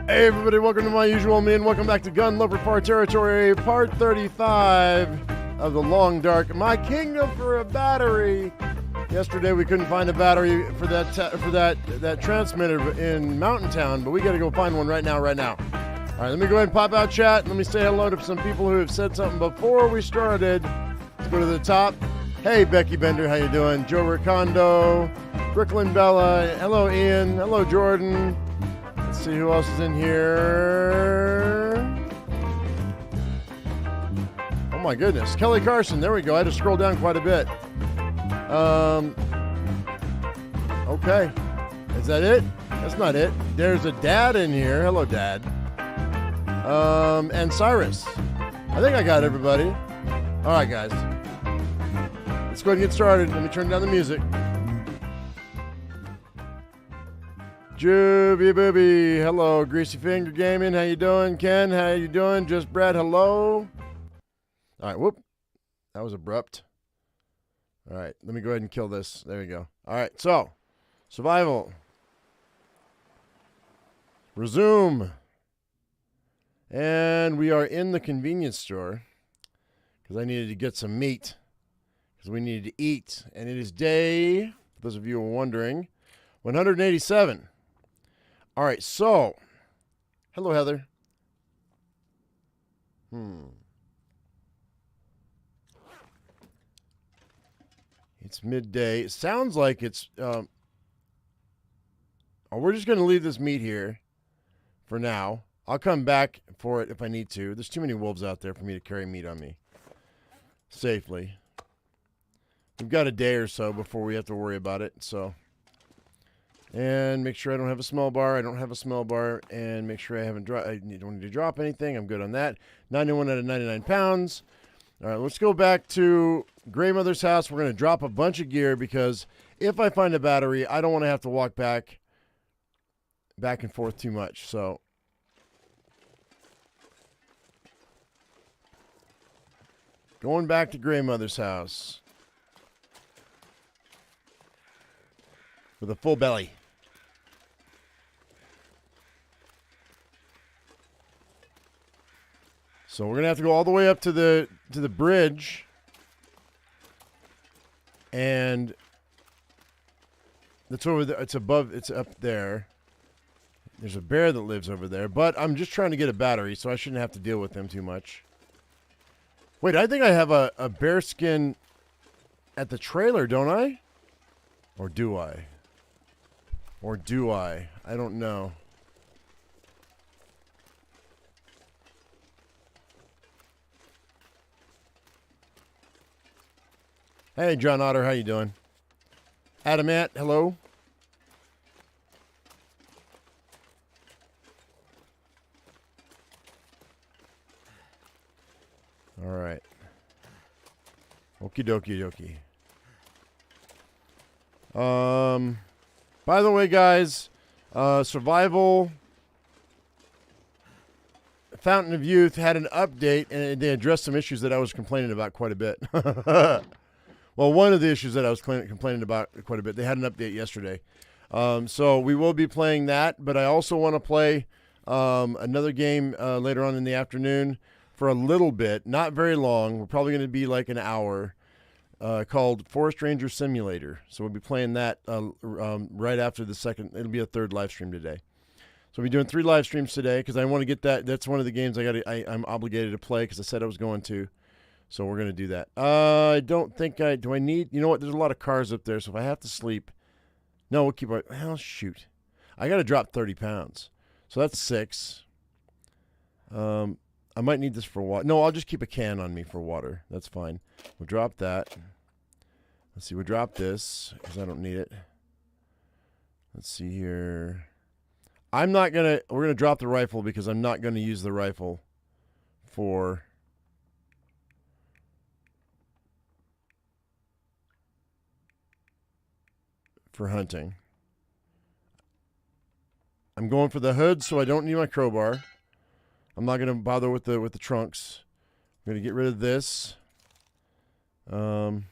Hey everybody, welcome to my usual me and welcome back to Gunloper Part Territory, Part 35 of the Long Dark. My kingdom for a battery. Yesterday we couldn't find a battery for that transmitter in Mountain Town, but we got to go find one right now. All right, let me go ahead and pop out chat. Let me say hello to some people who have said something before we started. Let's go to the top. Hey Becky Bender, how you doing? Joe Ricondo, Brooklyn Bella, hello Ian, hello Jordan. Let's see who else is in here. Oh my goodness. Kelly Carson. There we go. I had to scroll down quite a bit. Okay. Is that it? That's not it. There's a dad in here. Hello, Dad. And Cyrus. I think I got everybody. All right, guys. Let's go ahead and get started. Let me turn down the music. Jooby Booby, hello. Greasy Finger Gaming, how you doing? Ken, how you doing? Just Brad, hello. All right, whoop. That was abrupt. All right, let me go ahead and kill this. There we go. All right, so, survival. Resume. And we are in the convenience store because I needed to get some meat because we needed to eat. And it is day, for those of you who are wondering, 187. All right, so, hello, Heather. It's midday. It sounds like it's, we're just going to leave this meat here for now. I'll come back for it if I need to. There's too many wolves out there for me to carry meat on me safely. We've got a day or so before we have to worry about it, so. And make sure I don't have a smell bar. I don't have a smell bar. And make sure I don't need to drop anything. I'm good on that. 91 out of 99 pounds. All right, let's go back to Grey Mother's house. We're going to drop a bunch of gear because if I find a battery, I don't want to have to walk back and forth too much. So going back to Grey Mother's house with a full belly. So we're gonna have to go all the way up to the bridge, and that's over there. It's above. It's up there. There's a bear that lives over there, but I'm just trying to get a battery, so I shouldn't have to deal with them too much. Wait, I think I have a bear skin at the trailer, don't I? Or do I? Or do I? I don't know. Hey, John Otter, how you doing? Adamant, hello. All right. Okie dokie dokie. By the way, guys, Survival Fountain of Youth had an update, and they addressed some issues that I was complaining about quite a bit. Well, one of the issues that I was complaining about quite a bit, they had an update yesterday. So we will be playing that, but I also want to play another game later on in the afternoon for a little bit, not very long. We're probably going to be like an hour, called Forest Ranger Simulator. So we'll be playing that right after the second. It'll be a third live stream today. So we'll be doing 3 live streams today because I want to get that. That's one of the games I'm obligated to play because I said I was going to. So we're going to do that. I don't think do I need, you know what? There's a lot of cars up there. So if I have to sleep, no, we'll keep, well, shoot. I got to drop 30 pounds. So that's 6. I might need this for water. No, I'll just keep a can on me for water. That's fine. We'll drop that. Let's see. We'll drop this because I don't need it. Let's see here. We're going to drop the rifle because I'm not going to use the rifle for hunting. I'm going for the hood, so I don't need my crowbar. I'm not going to bother with the trunks. I'm going to get rid of this. I'm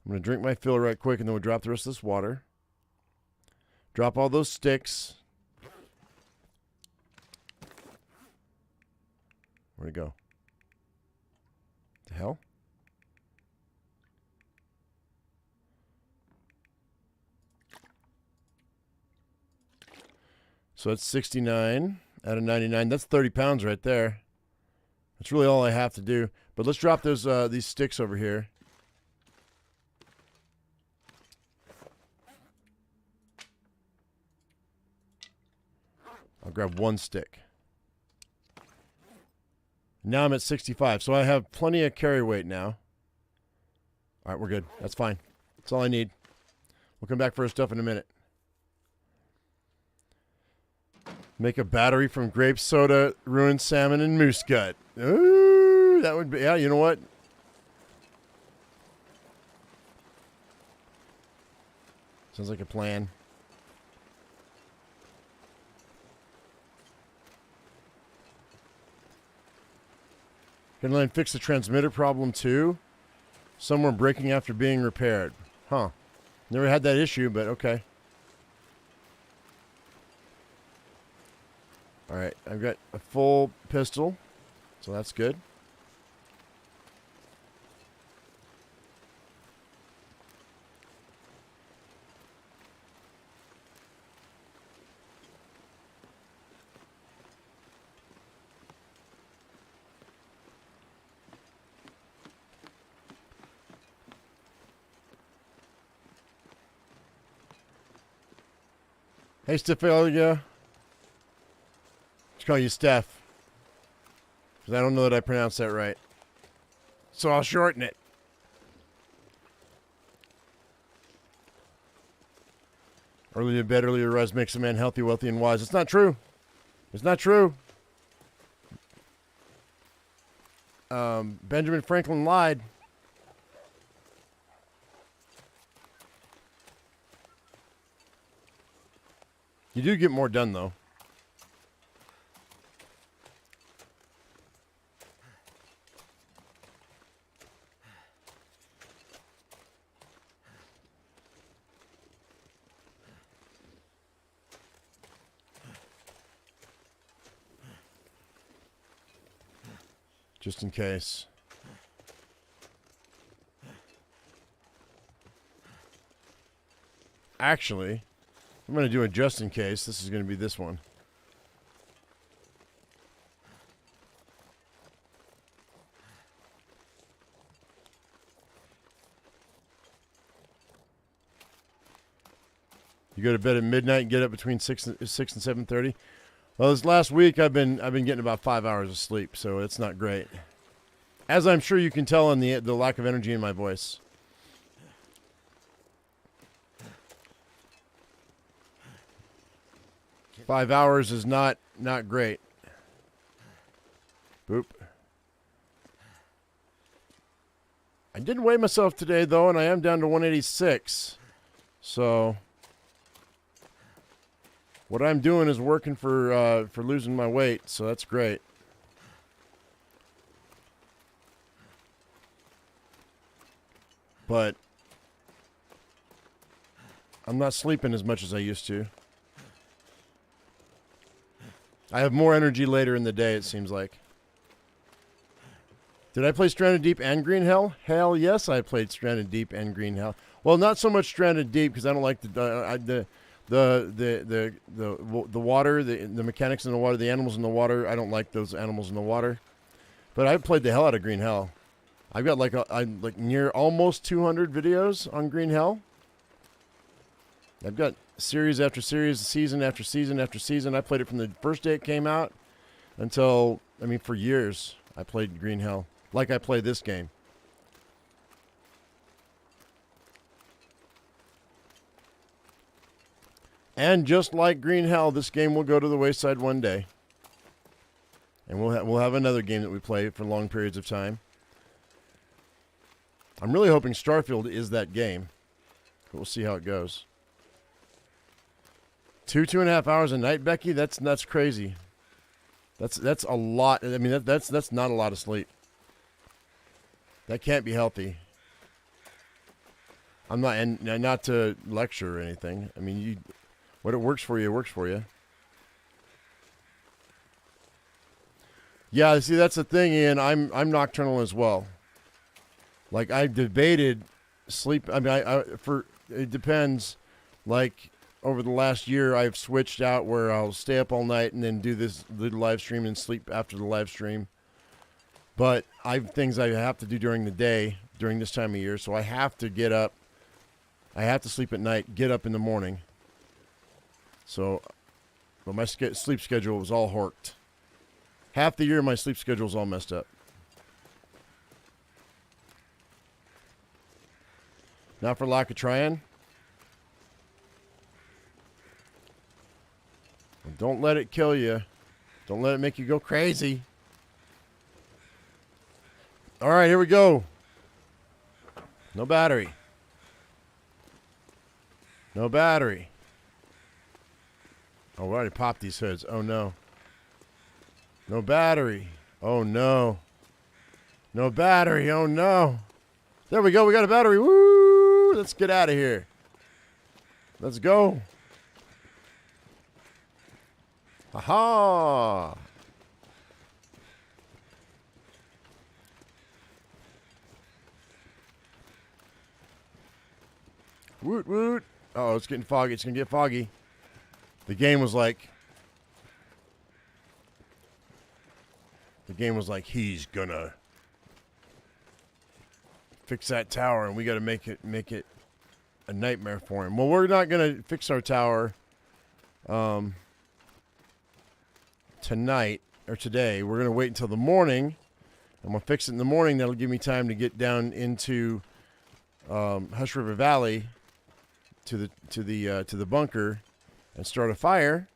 going to drink my fill right quick, and then we'll drop the rest of this water. Drop all those sticks. Where'd it go? The hell? So that's 69 out of 99. That's 30 pounds right there. That's really all I have to do. But let's drop those these sticks over here. I'll grab one stick. Now I'm at 65, so I have plenty of carry weight now. All right, we're good. That's fine. That's all I need. We'll come back for our stuff in a minute. Make a battery from grape soda, ruined salmon, and moose gut. Ooh, that would be, yeah, you know what? Sounds like a plan. Can I fix the transmitter problem too? Some were breaking after being repaired. Huh. Never had that issue, but okay. All right, I've got a full pistol, so that's good. Hey, Stephalia. Let's call you Steph. Because I don't know that I pronounced that right. So I'll shorten it. Early to bed, early to rise makes a man healthy, wealthy, and wise. It's not true. It's not true. Benjamin Franklin lied. You do get more done, though. Just in case. Actually, I'm going to do a just in case. This is going to be this one. You go to bed at midnight and get up between 6 and 7:30. Well, this last week I've been getting about 5 hours of sleep, so it's not great. As I'm sure you can tell in the lack of energy in my voice. Five hours is not great. Boop. I didn't weigh myself today though, and I am down to 186. So what I'm doing is working for losing my weight, so that's great. But I'm not sleeping as much as I used to. I have more energy later in the day, it seems like. Did I play Stranded Deep and Green Hell? Hell yes, I played Stranded Deep and Green Hell. Well, not so much Stranded Deep because I don't like the water, the mechanics in the water, the animals in the water. I don't like those animals in the water. But I played the hell out of Green Hell. I've got like near almost 200 videos on Green Hell. I've got series after series, season after season after season. I played it from the first day it came out until, I mean, for years I played Green Hell like I played this game. And just like Green Hell, this game will go to the wayside one day. And we'll have another game that we play for long periods of time. I'm really hoping Starfield is that game. But we'll see how it goes. 2.5 hours a night, Becky? That's crazy. That's a lot. I mean, that's not a lot of sleep. That can't be healthy. I'm not, and not to lecture or anything. I mean, What it works for you, it works for you. Yeah, see, that's the thing, Ian. I'm nocturnal as well. Like, I debated sleep. I mean, it depends. Like, over the last year, I've switched out where I'll stay up all night and then do the live stream and sleep after the live stream. But I have things I have to do during the day during this time of year, so I have to get up. I have to sleep at night, get up in the morning. So, but my sleep schedule was all horked. Half the year, my sleep schedule is all messed up. Not for lack of trying. Don't let it kill you. Don't let it make you go crazy. All right, here we go. No battery. No battery. Oh, we already popped these hoods. Oh, no. No battery. Oh, no. No battery. Oh, no. There we go. We got a battery. Woo! Let's get out of here. Let's go. Aha! Woot woot. Oh, it's getting foggy. It's going to get foggy. The game was like, he's gonna fix that tower, and we got to make it a nightmare for him. Well, we're not gonna fix our tower tonight or today. We're gonna wait until the morning. I'm gonna fix it in the morning. That'll give me time to get down into Hush River Valley to the bunker and start a fire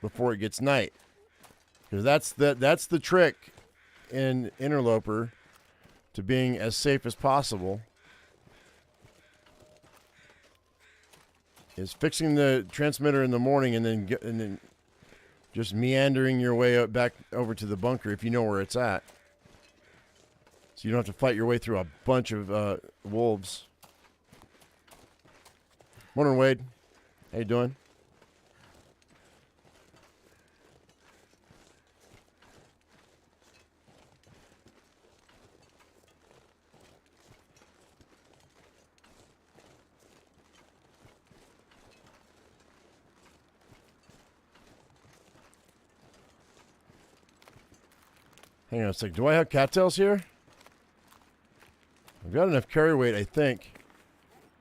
before it gets night. Because that's the trick in interloper to being as safe as possible, is fixing the transmitter in the morning and then just meandering your way back over to the bunker if you know where it's at. So you don't have to fight your way through a bunch of wolves. Morning, Wade. How you doing? Hang on a sec. Do I have cattails here? I've got enough carry weight, I think.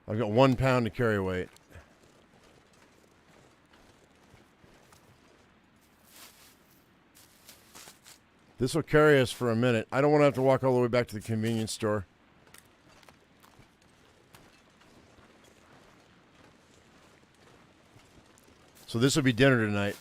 I've got 1 pound to carry weight. This will carry us for a minute. I don't want to have to walk all the way back to the convenience store. So this will be dinner tonight.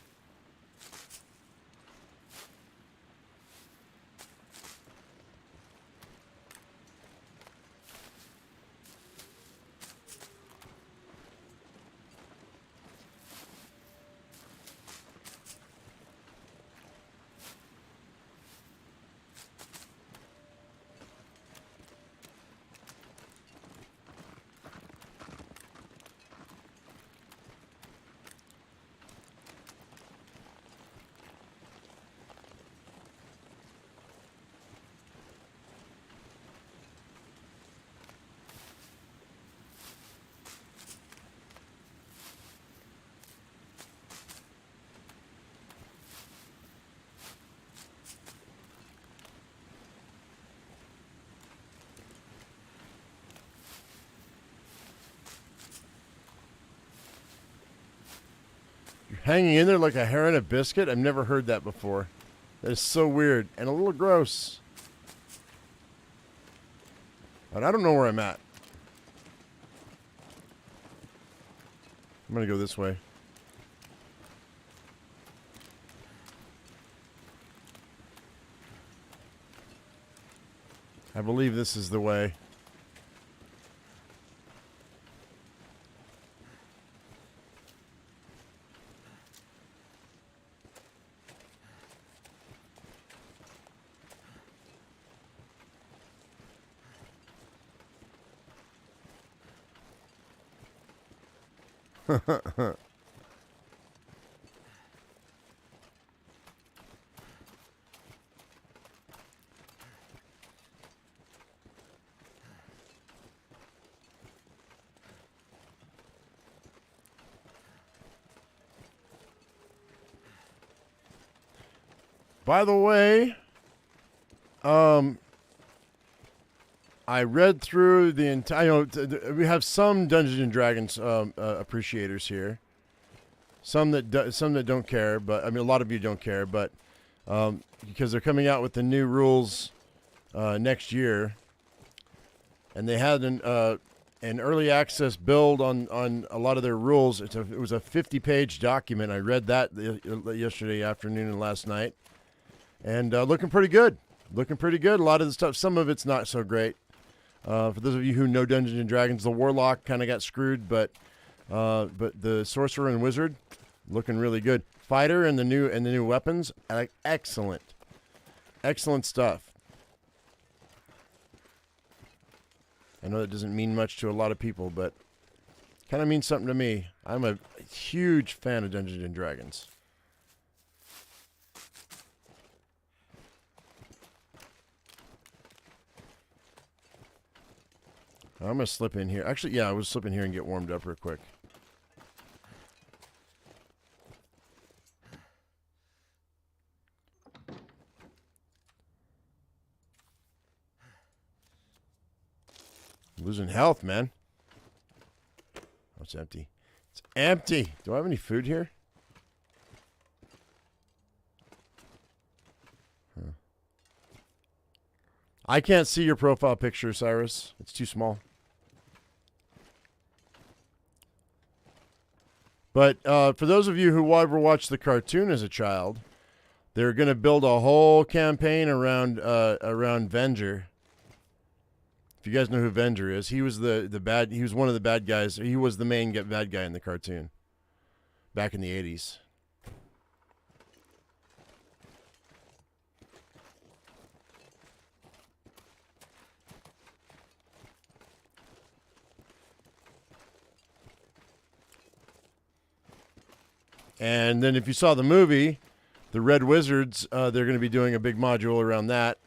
Hanging in there like a hair in a biscuit? I've never heard that before. That is so weird and a little gross. And I don't know where I'm at. I'm going to go this way. I believe this is the way. By the way, I read through the entire. We have some Dungeons and Dragons appreciators here. Some that don't care, but I mean a lot of you don't care, but because they're coming out with the new rules next year, and they had an early access build on a lot of their rules. It was a 50-page document. I read that yesterday afternoon and last night, and looking pretty good. Looking pretty good. A lot of the stuff, some of it's not so great. For those of you who know Dungeons and Dragons, the Warlock kind of got screwed, but the Sorcerer and Wizard looking really good. Fighter and the new weapons, excellent stuff. I know that doesn't mean much to a lot of people, but kind of means something to me. I'm a huge fan of Dungeons and Dragons. I'm going to slip in here. Actually, yeah, I was slipping here and get warmed up real quick. Losing health, man. Oh, it's empty. It's empty. Do I have any food here? Huh. I can't see your profile picture, Cyrus. It's too small. But for those of you who ever watched the cartoon as a child, they're going to build a whole campaign around Venger. If you guys know who Venger is, he was he was one of the bad guys. He was the main bad guy in the cartoon back in the 80s. And then if you saw the movie, the Red Wizards, they're going to be doing a big module around that.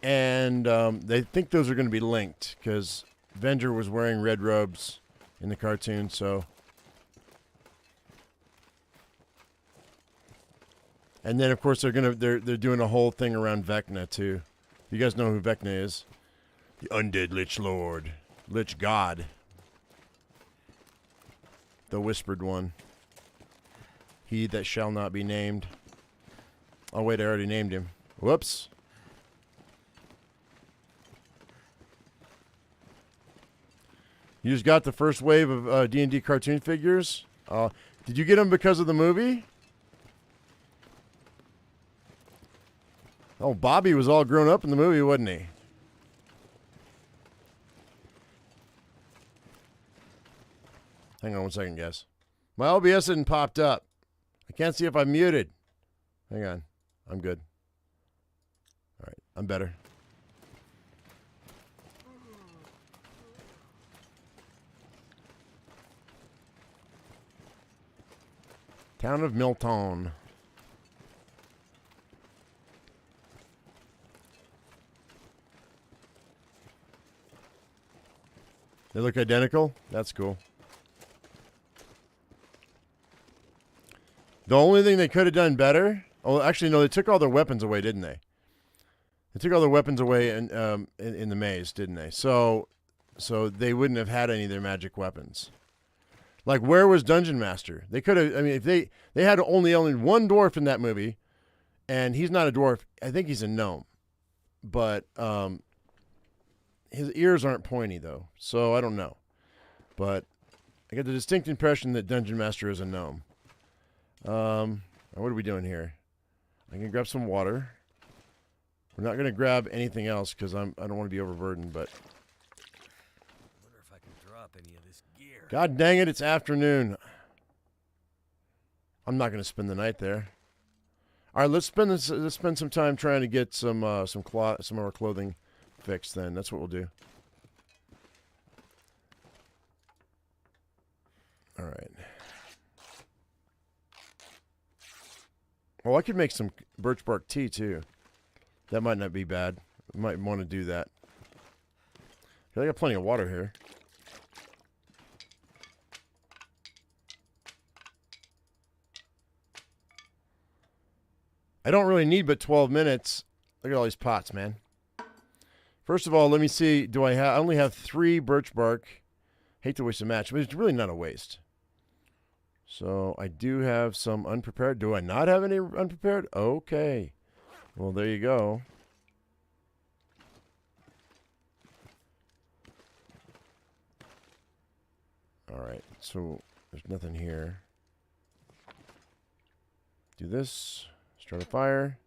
And they think those are going to be linked because Venger was wearing red robes in the cartoon, so. And then of course they're doing a whole thing around Vecna too. You guys know who Vecna is? The undead Lich Lord, Lich God, the whispered one. He that shall not be named. Oh wait, I already named him. Whoops. You just got the first wave of D&D cartoon figures. Did you get them because of the movie? Oh, Bobby was all grown up in the movie, wasn't he? Hang on one second, guys. My OBS hadn't popped up. I can't see if I'm muted. Hang on. I'm good. All right. I'm better. Town of Milton. They look identical? That's cool. The only thing they could have done better... Oh, actually, no, they took all their weapons away, didn't they? They took all their weapons away in the maze, didn't they? So they wouldn't have had any of their magic weapons. Like, where was Dungeon Master? They could have... I mean, if they had only one dwarf in that movie, and he's not a dwarf. I think he's a gnome. But his ears aren't pointy, though. So I don't know. But I get the distinct impression that Dungeon Master is a gnome. What are we doing here? I can grab some water. We're not going to grab anything else because I don't want to be overburdened, but... Wonder if I can drop any of this gear. God dang it, it's afternoon. I'm not going to spend the night there. All right, let's spend some time trying to get some of our clothing fixed then. That's what we'll do. Oh, I could make some birch bark tea too. That might not be bad. I might want to do that. I got plenty of water here. I don't really need but 12 minutes. Look at all these pots, man. First of all, let me see. I only have 3 birch bark. Hate to waste a match, but it's really not a waste. So I do have some unprepared. Do I not have any unprepared? Okay. Well, there you go. All right. So there's nothing here. Do this. Start a fire.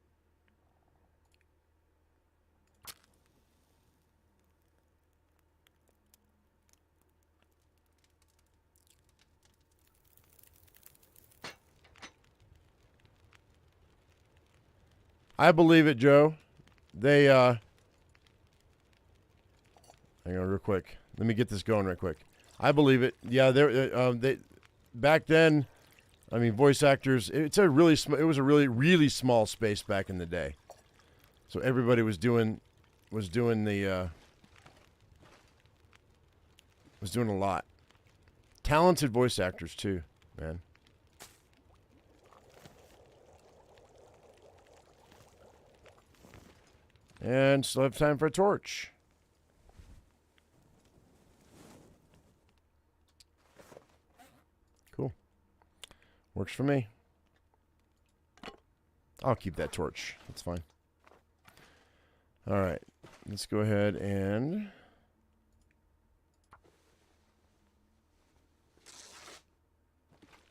I believe it, Joe. They, hang on real quick. Let me get this going real quick. I believe it. Yeah, they back then, I mean, voice actors, it was a really small space back in the day. So everybody was doing a lot. Talented voice actors too, man. And still have time for a torch. Cool. Works for me. I'll keep that torch. That's fine. All right. Let's go ahead and...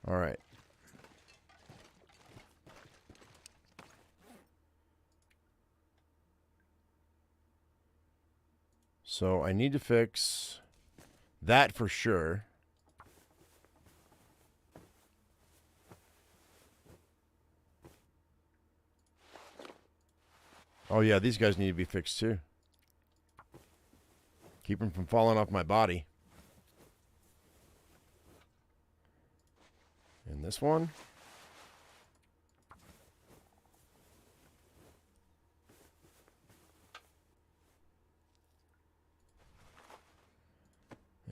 All right. So I need to fix that for sure. Oh yeah, these guys need to be fixed too. Keep them from falling off my body. And this one.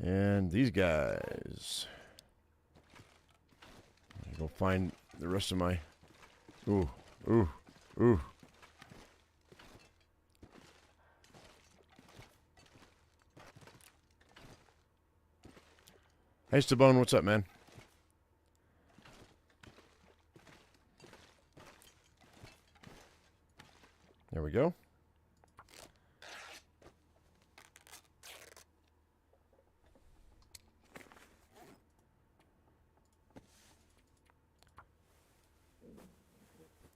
And these guys. I go find the rest of my... Ooh. Hey, Stabone, what's up, man? There we go.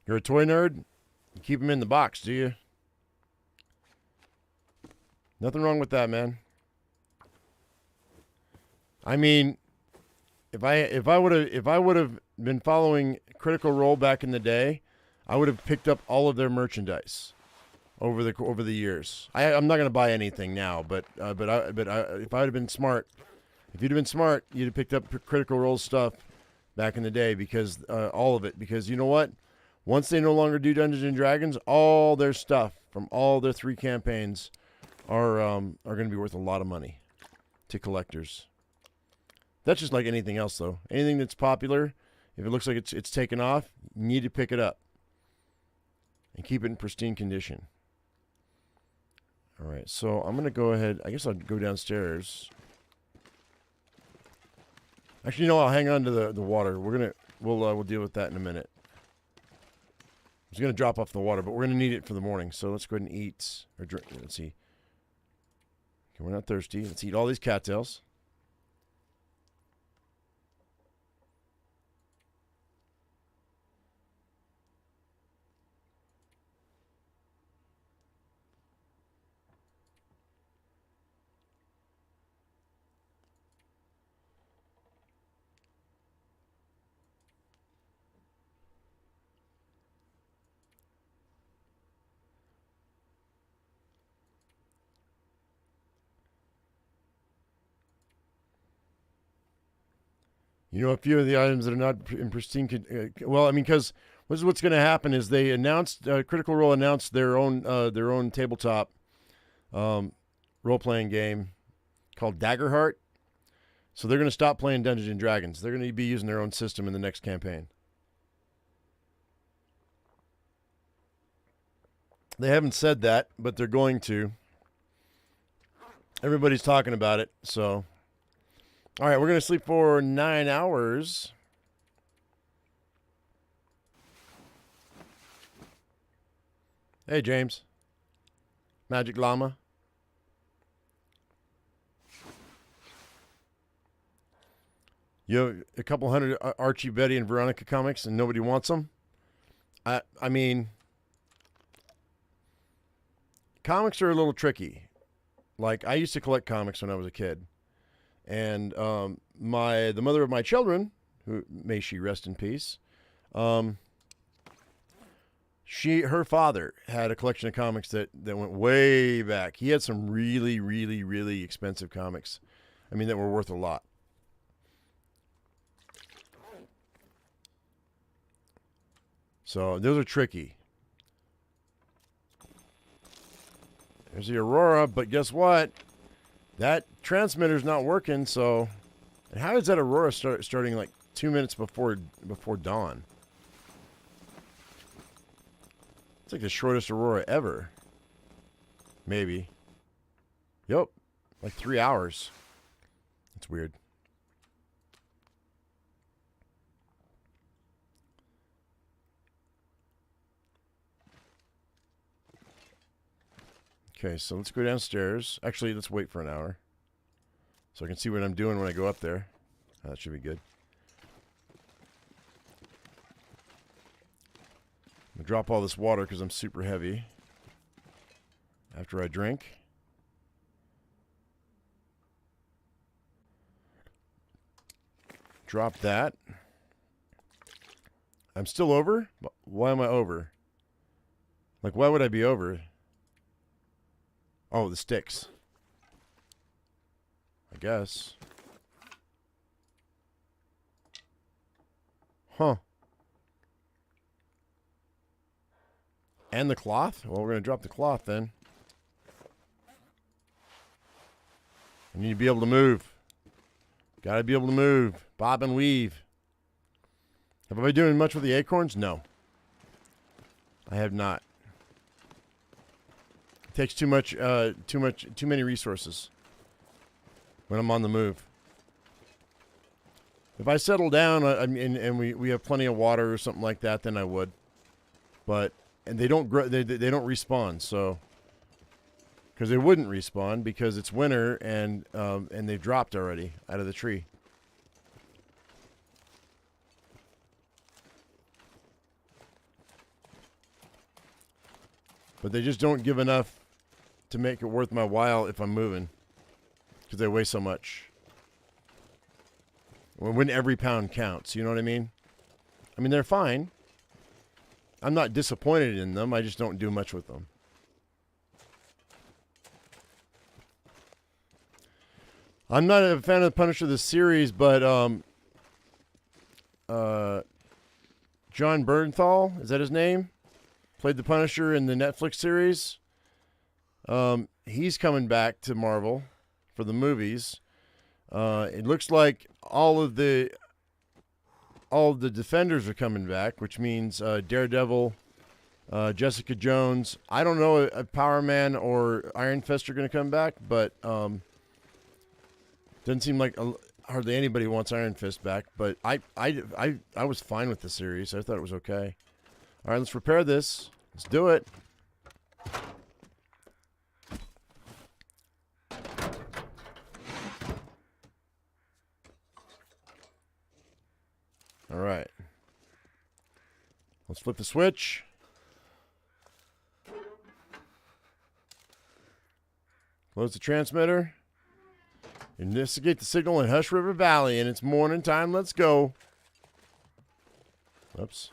You're a toy nerd? You keep them in the box, do you? Nothing wrong with that, man. I mean, if I would have been following Critical Role back in the day, I would have picked up all of their merchandise over the years. I'm not going to buy anything now, but if I'd have been smart, you'd have picked up Critical Role stuff back in the day because all of it. Because you know what? Once they no longer do Dungeons and Dragons, all their stuff from all their 3 campaigns are going to be worth a lot of money to collectors. That's just like anything else, though. Anything that's popular, if it looks like it's taken off, you need to pick it up and keep it in pristine condition. All right, so I'm going to go ahead. I guess I'll go downstairs. Actually, no, I'll hang on to the water. We'll deal with that in a minute. I was going to drop off the water, but we're going to need it for the morning. So let's go ahead and eat or drink. Let's see. Okay, we're not thirsty. Let's eat all these cattails. You know, a few of the items that are not in pristine. Well, I mean, because what's going to happen is they announced Critical Role announced their own tabletop role playing game called Daggerheart. So they're going to stop playing Dungeons and Dragons. They're going to be using their own system in the next campaign. They haven't said that, but they're going to. Everybody's talking about it. So, all right, we're going to sleep for 9 hours. Hey, James. Magic Llama. You have a couple hundred Archie, Betty, and Veronica comics, and nobody wants them? I mean, comics are a little tricky. Like, I used to collect comics when I was a kid. And the mother of my children, who may she rest in peace, her father had a collection of comics that went way back. He had some really, really, really expensive comics. I mean, that were worth a lot. So those are tricky. There's the Aurora, but guess what? That transmitter's not working, so... And how is that Aurora starting like 2 minutes before dawn? It's like the shortest Aurora ever. Maybe. Yep. Like 3 hours. It's weird. Okay, so let's go downstairs. Actually, let's wait for an hour. So I can see what I'm doing when I go up there. That should be good. I'm going to drop all this water because I'm super heavy. After I drink. Drop that. I'm still over? Why am I over? Like, why would I be over? Oh, the sticks. I guess. Huh. And the cloth? Well, we're going to drop the cloth then. I need to be able to move. Got to be able to move. Bob and weave. Have I been doing much with the acorns? No. I have not. It takes too many resources when I'm on the move. If I settle down and we have plenty of water or something like that, then I would. But and they don't grow, they don't respawn, so because they wouldn't respawn because it's winter and they've dropped already out of the tree. But they just don't give enough to make it worth my while if I'm moving. Because they weigh so much. When every pound counts, you know what I mean? I mean, they're fine. I'm not disappointed in them. I just don't do much with them. I'm not a fan of the Punisher the series, but John Bernthal, is that his name? Played the Punisher in the Netflix series. He's coming back to Marvel for the movies. It looks like all of the Defenders are coming back, which means Daredevil, Jessica Jones. I don't know if Power Man or Iron Fist are going to come back, but doesn't seem like hardly anybody wants Iron Fist back. But I was fine with the series. I thought it was okay. All right, let's repair this. Let's do it. All right. Let's flip the switch. Close the transmitter. Investigate the signal in Hush River Valley, and it's morning time. Let's go. Oops.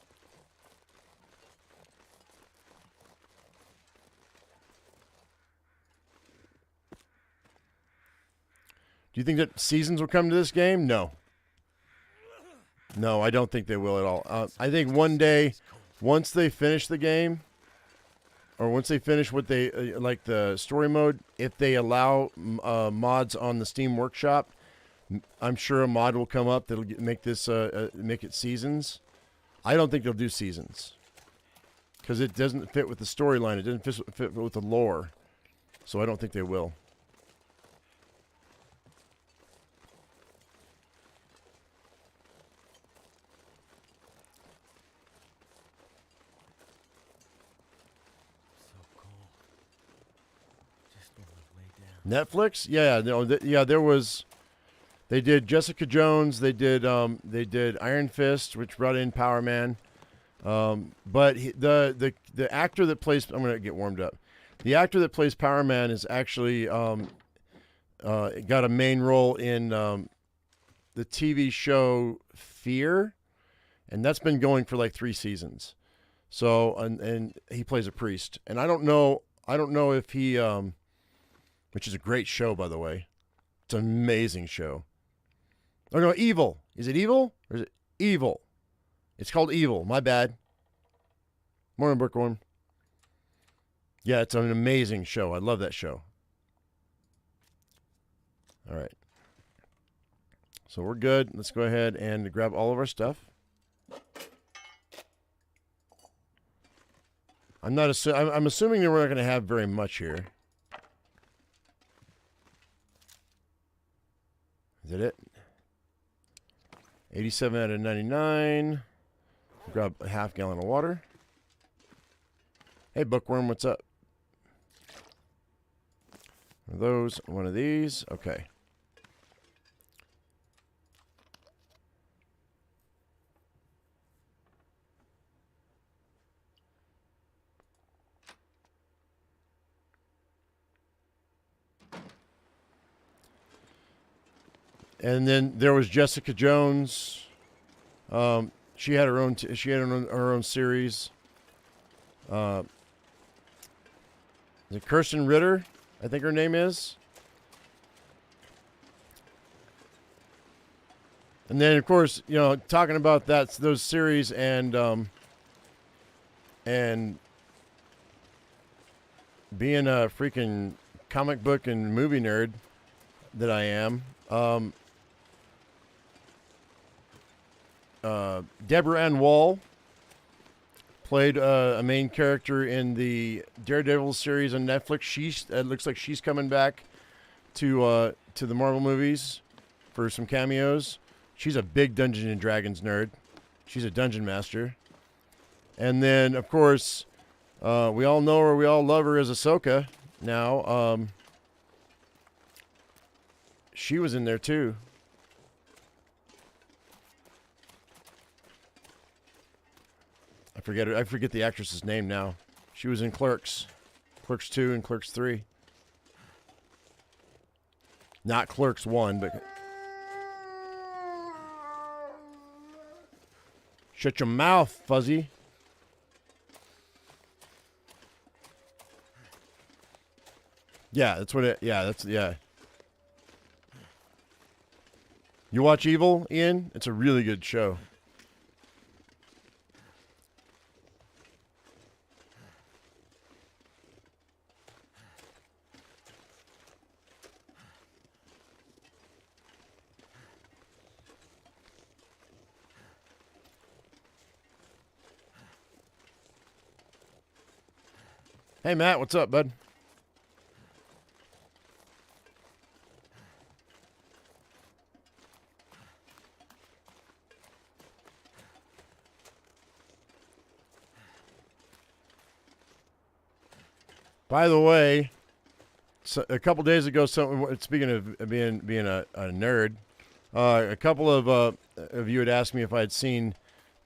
Do you think that seasons will come to this game? No. No, I don't think they will at all. I think one day, once they finish the game, or once they finish what they like the story mode, if they allow mods on the Steam Workshop, I'm sure a mod will come up that'll make this make it seasons. I don't think they'll do seasons because it doesn't fit with the storyline. It doesn't fit with the lore, so I don't think they will. Netflix? Yeah, no, yeah. There was. They did Jessica Jones. They did Iron Fist, which brought in Power Man. But the actor that plays, I'm gonna get warmed up. The actor that plays Power Man is actually got a main role in the TV show Fear, and that's been going for like 3 seasons. So and he plays a priest, and I don't know if he which is a great show, by the way. It's an amazing show. Oh, no, Evil. Is it Evil? Or is it Evil? It's called Evil. My bad. Morning, Bookworm. Yeah, it's an amazing show. I love that show. All right. So we're good. Let's go ahead and grab all of our stuff. I'm assuming that we're not going to have very much here. Is that it? 87 out of 99. Grab a half gallon of water. Hey, Bookworm, what's up? One of those, one of these. Okay. And then there was Jessica Jones. She had her own. Her own series. Is it Kirsten Ritter? I think her name is. And then, of course, you know, talking about those series and being a freaking comic book and movie nerd that I am. Deborah Ann Wall played a main character in the Daredevil series on Netflix. It looks like she's coming back to the Marvel movies for some cameos. She's a big Dungeons and Dragons nerd. She's a dungeon master. And then, of course, we all know her, we all love her as Ahsoka now. She was in there too. I forget the actress's name now. She was in Clerks. Clerks 2 and Clerks 3. Not Clerks 1, but... Shut your mouth, Fuzzy. Yeah, that's what it... Yeah. You watch Evil, Ian? It's a really good show. Hey, Matt, what's up, bud? By the way, so a couple days ago, speaking of being a nerd, a couple of you had asked me if I had seen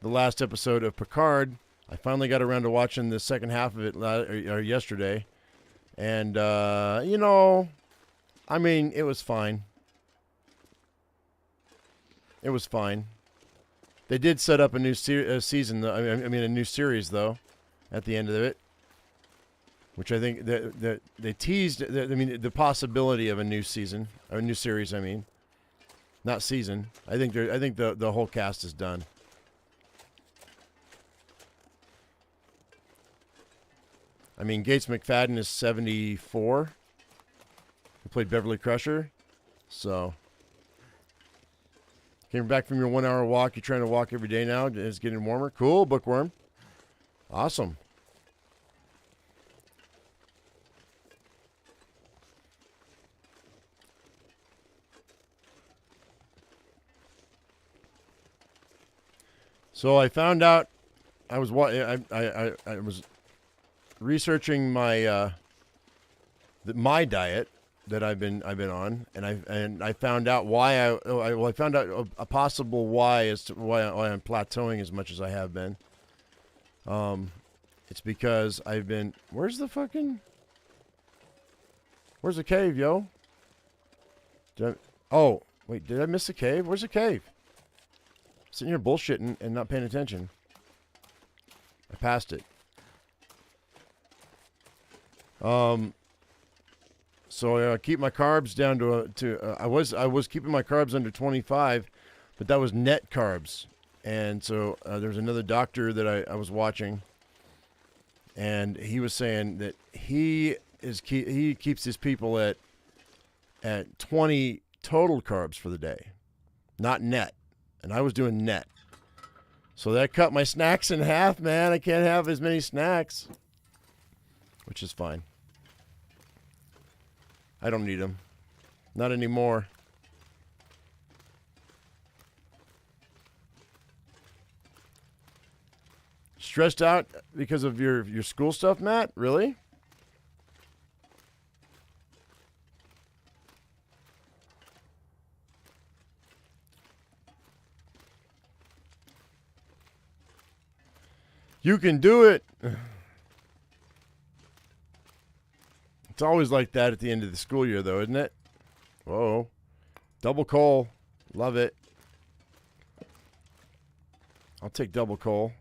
the last episode of Picard. I finally got around to watching the second half of it yesterday. And, you know, I mean, it was fine. It was fine. They did set up a new season, I mean, a new series, though, at the end of it. Which I think that they teased, the possibility of a new season, or a new series, I mean. Not season. I think the whole cast is done. I mean, Gates McFadden is 74. He played Beverly Crusher. So, came back from your 1 hour walk. You're trying to walk every day now. It's getting warmer. Cool, Bookworm. Awesome. So I found out I was researching my my diet that I've been on, and I found out why I found out a possible why as to why I'm plateauing as much as I have been. It's because I've been. Where's the cave, yo? Oh wait, did I miss the cave? Where's the cave? Sitting here bullshitting and not paying attention. I passed it. So I keep my carbs down I was keeping my carbs under 25, but that was net carbs. And so there's another doctor that I was watching, and he was saying that he keeps his people at 20 total carbs for the day, not net. And I was doing net. So that cut my snacks in half, man. I can't have as many snacks, which is fine. I don't need them. Not anymore. Stressed out because of your school stuff, Matt? Really? You can do it. It's always like that at the end of the school year, though, isn't it? Whoa. Double coal. Love it. I'll take double coal.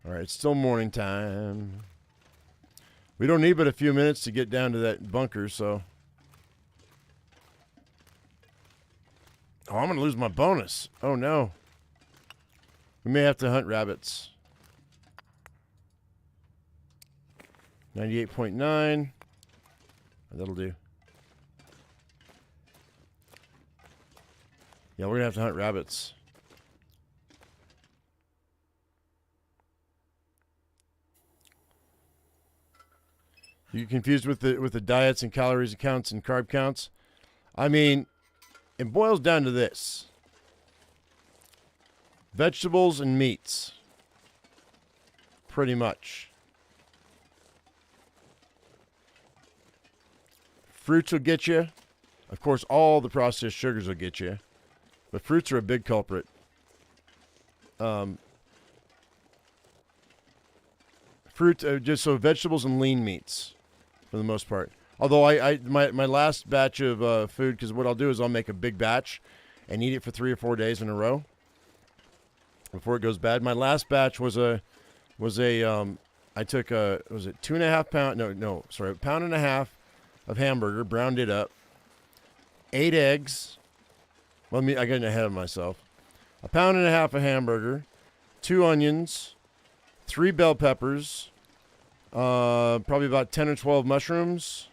All right, it's still morning time. We don't need but a few minutes to get down to that bunker, so... Oh, I'm going to lose my bonus. Oh, no. We may have to hunt rabbits. 98.9. That'll do. Yeah, we're going to have to hunt rabbits. You confused with the diets and calories counts and carb counts? I mean... It boils down to this. Vegetables and meats. Pretty much. Fruits will get you. Of course, all the processed sugars will get you. But fruits are a big culprit. Just so vegetables and lean meats, for the most part. Although my last batch of food, because what I'll do is I'll make a big batch and eat it for 3 or 4 days in a row before it goes bad. My last batch was I took a, was it 2.5 pound? No, sorry, 1.5 pounds of hamburger, browned it up, 8 eggs. I got ahead of myself. 1.5 pounds of hamburger, 2 onions, 3 bell peppers, probably about 10 or 12 mushrooms.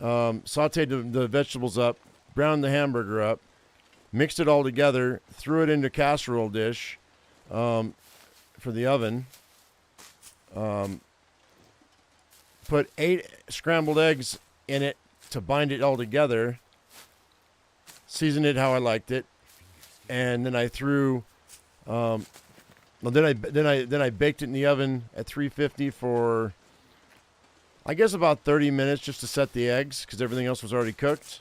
Sauteed the vegetables up, browned the hamburger up, mixed it all together, threw it into a casserole dish for the oven. Put 8 scrambled eggs in it to bind it all together. Seasoned it how I liked it, and then I threw. Then I baked it in the oven at 350 for, I guess, about 30 minutes just to set the eggs because everything else was already cooked.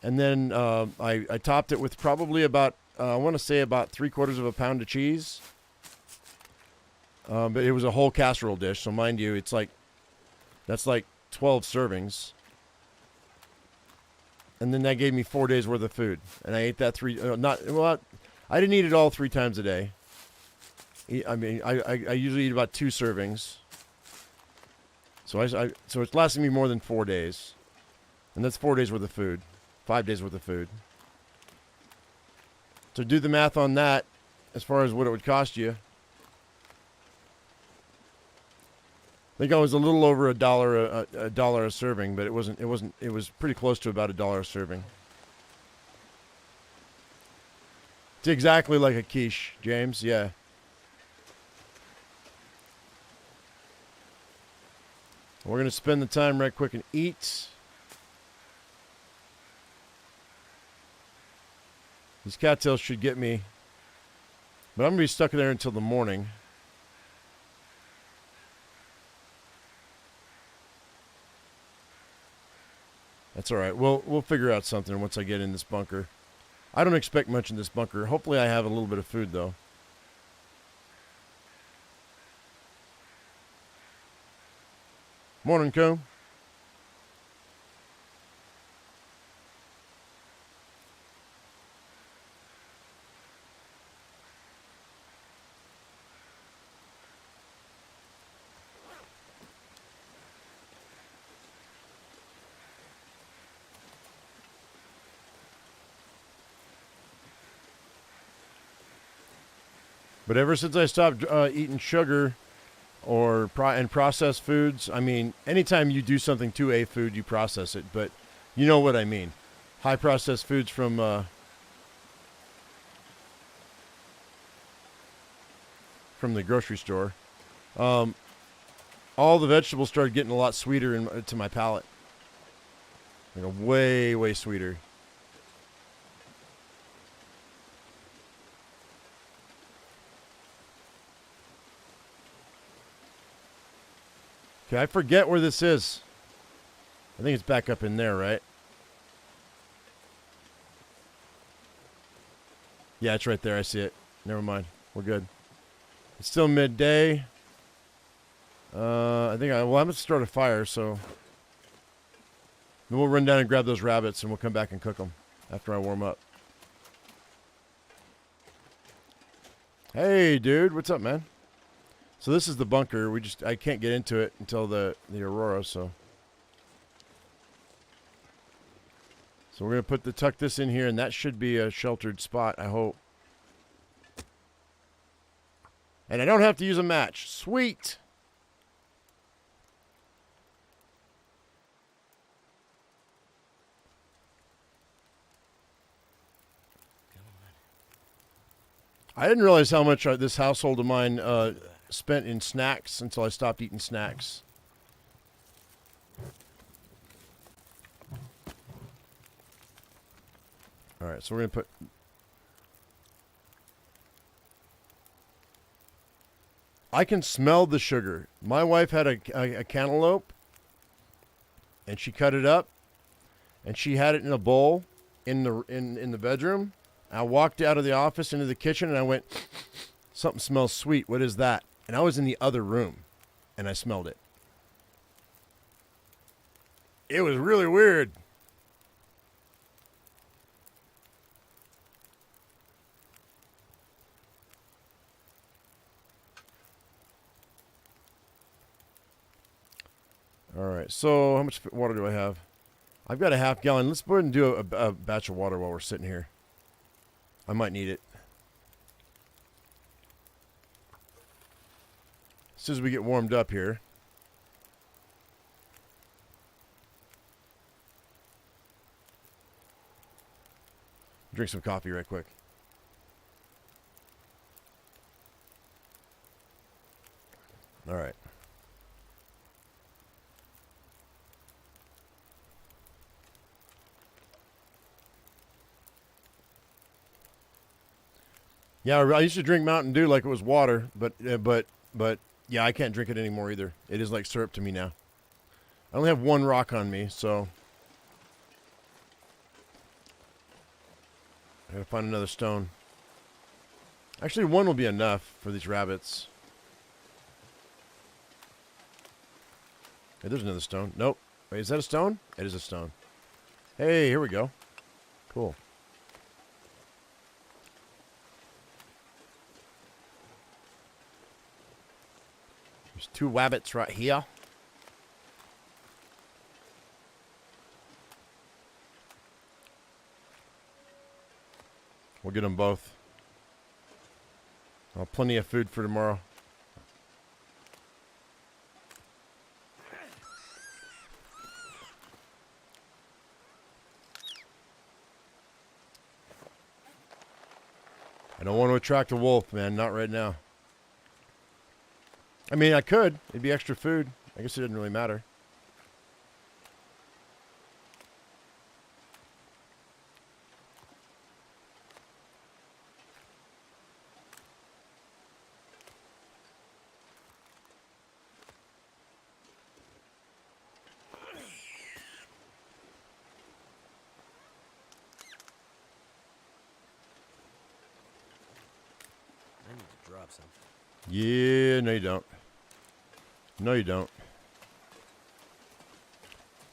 And then I topped it with probably about, I want to say about 3/4 pound of cheese. But it was a whole casserole dish, so mind you, that's like 12 servings. And then that gave me 4 days worth of food, and I ate that I didn't eat it all 3 times a day. I mean, I usually eat about 2 servings. So so it's lasting me more than 4 days. And that's 4 days worth of food. 5 days worth of food. So do the math on that as far as what it would cost you. I think I was a little over a dollar a serving, but it was pretty close to about $1 a serving. It's exactly like a quiche, James, yeah. We're going to spend the time right quick and eat. These cattails should get me. But I'm going to be stuck in there until the morning. That's all right. We'll figure out something once I get in this bunker. I don't expect much in this bunker. Hopefully I have a little bit of food, though. Morning, Coon. But ever since I stopped eating sugar or and processed foods, I mean, anytime you do something to a food, you process it. But you know what I mean. High processed foods from the grocery store. All the vegetables started getting a lot sweeter to my palate. Like a way, way sweeter. Okay, I forget where this is. I think it's back up in there, right? Yeah, it's right there. I see it. Never mind. We're good. It's still midday. I think I'm going to start a fire, so then we'll run down and grab those rabbits, and we'll come back and cook them after I warm up. Hey, dude. What's up, man? So this is the bunker. I can't get into it until the Aurora, so we're going to tuck this in here, and that should be a sheltered spot, I hope. And I don't have to use a match. Sweet. I didn't realize how much this household of mine spent in snacks until I stopped eating snacks. All right, so we're going to put... I can smell the sugar. My wife had a cantaloupe, and she cut it up, and she had it in a bowl in the bedroom. I walked out of the office into the kitchen, and I went, something smells sweet. What is that? And I was in the other room, and I smelled it. It was really weird. All right, so how much water do I have? I've got a half gallon. Let's go ahead and do a batch of water while we're sitting here. I might need it. As soon as we get warmed up here. Drink some coffee right quick. All right. Yeah, I used to drink Mountain Dew like it was water, but yeah, I can't drink it anymore either. It is like syrup to me now. I only have one rock on me, so I gotta find another stone. Actually, one will be enough for these rabbits. Hey, there's another stone. Nope. Wait, is that a stone? It is a stone. Hey, here we go. Cool. There's 2 wabbits right here. We'll get them both. Plenty of food for tomorrow. I don't want to attract a wolf, man. Not right now. I mean, I could. It'd be extra food. I guess it didn't really matter. I need to drop something. Yeah, no you don't. No you don't.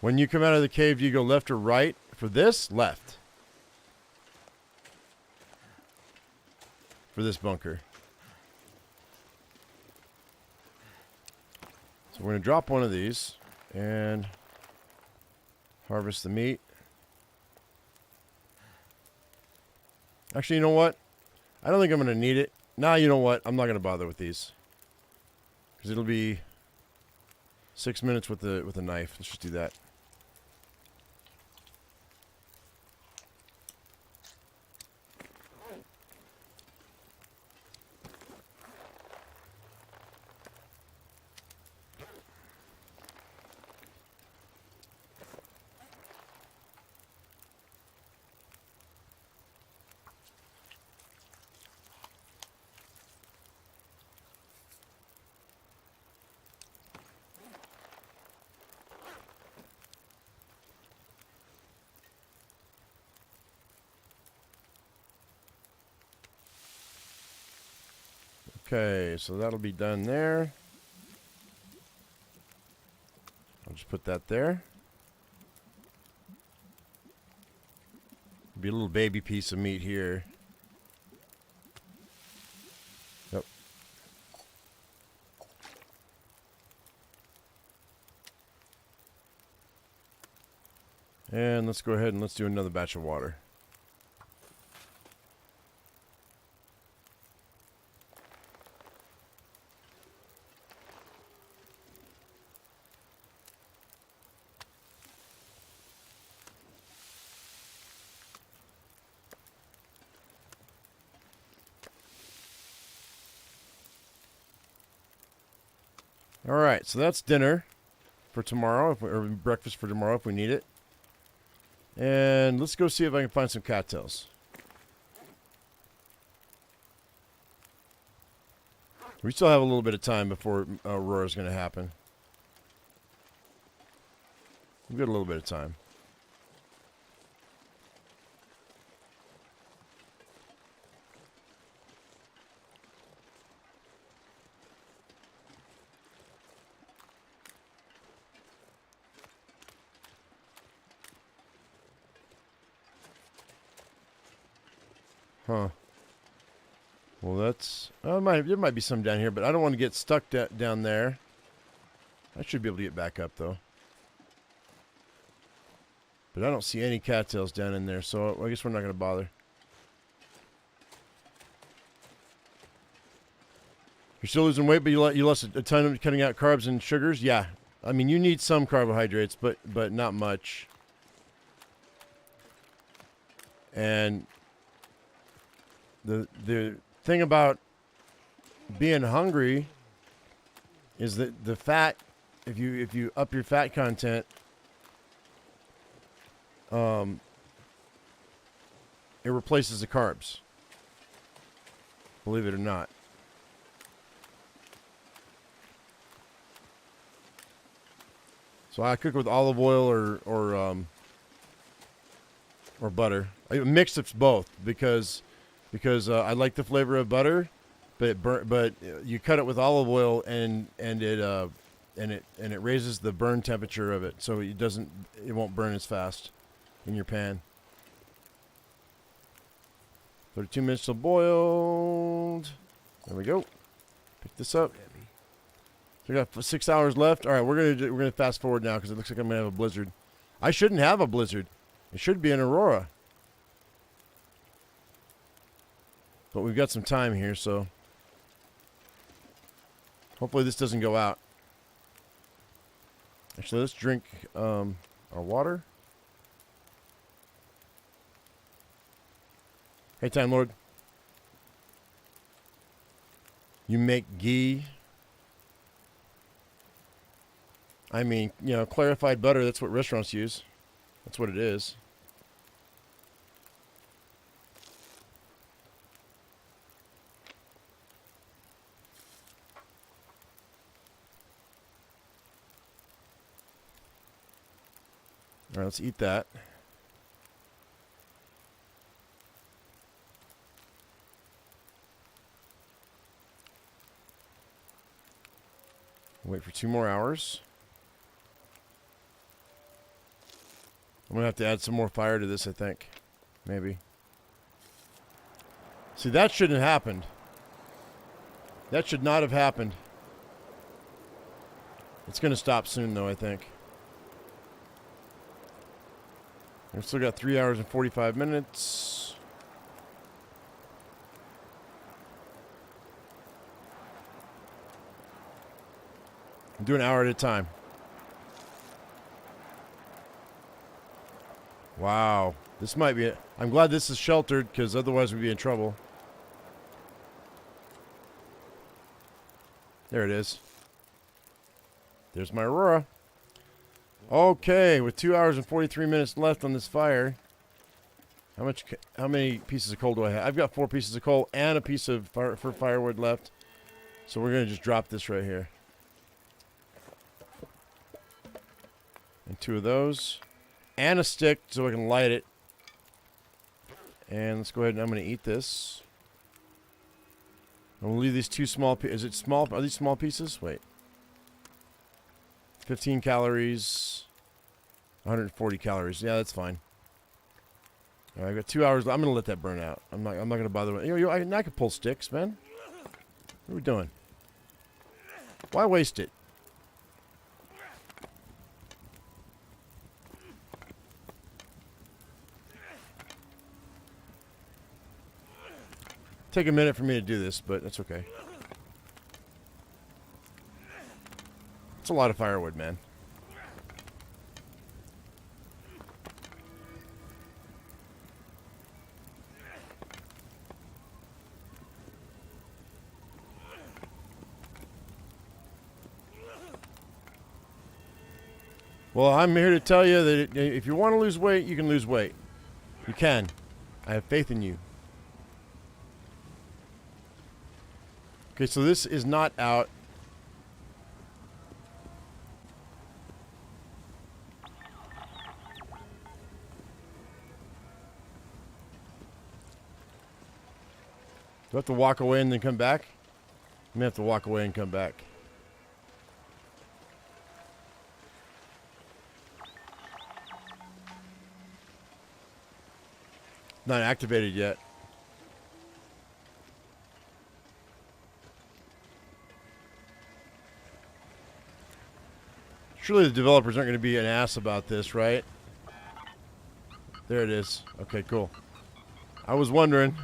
When you come out of the cave, do you go left or right? For this, left. For this bunker. So we're going to drop one of these and harvest the meat. Actually, you know what? I don't think I'm going to need it. Nah, you know what? I'm not going to bother with these. Because it'll be 6 minutes with a knife. Let's just do that. Okay, so that'll be done there. I'll just put that there. Be a little baby piece of meat here. Yep. And let's go ahead and let's do another batch of water. All right, so that's dinner for tomorrow, or breakfast for tomorrow if we need it. And let's go see if I can find some cattails. We still have a little bit of time before Aurora is going to happen. We've got a little bit of time. Huh. Well, that's... there might be some down here, but I don't want to get stuck down there. I should be able to get back up, though. But I don't see any cattails down in there, so I guess we're not going to bother. You're still losing weight, but you lost a ton of cutting out carbs and sugars? Yeah. I mean, you need some carbohydrates, but not much. And... The thing about being hungry is that the fat, if you up your fat content, it replaces the carbs. Believe it or not. So I cook with olive oil or butter. I mix of both because I like the flavor of butter, but you cut it with olive oil and it raises the burn temperature of it, so it won't burn as fast in your pan. 32 minutes till boiled. There we go. Pick this up. Heavy. So we got 6 hours left. All right, we're gonna fast forward now because it looks like I'm gonna have a blizzard. I shouldn't have a blizzard. It should be an aurora. But we've got some time here, so hopefully this doesn't go out. Actually, let's drink our water. Hey, Time Lord. You make ghee. I mean, you know, clarified butter, that's what restaurants use. That's what it is. All right, let's eat that. Wait for 2 more hours. I'm going to have to add some more fire to this, I think. Maybe. See, that shouldn't have happened. That should not have happened. It's going to stop soon, though, I think. We've still got 3 hours and 45 minutes. Do an hour at a time. Wow. This might be it. I'm glad this is sheltered because otherwise we'd be in trouble. There it is. There's my aurora. Okay, with 2 hours and 43 minutes left on this fire. How many pieces of coal do I have? I've got 4 pieces of coal and a piece of firewood left. So we're going to just drop this right here. And 2 of those. And a stick so I can light it. And let's go ahead and I'm going to eat this. I'm going to leave these 2 small pieces. Is it small? Are these small pieces? Wait. 15 calories. 140 calories. Yeah, that's fine. All right, I've got 2 hours. I'm going to let that burn out. I'm not going to bother with it. I could pull sticks, man. What are we doing? Why waste it? Take a minute for me to do this, but that's okay. It's a lot of firewood, man. Well, I'm here to tell you that if you want to lose weight, you can lose weight. You can. I have faith in you. Okay, so this is not out. Do I have to walk away and then come back? I may have to walk away and come back. Not activated yet. Surely the developers aren't going to be an ass about this, right? There it is. Okay, cool. I was wondering.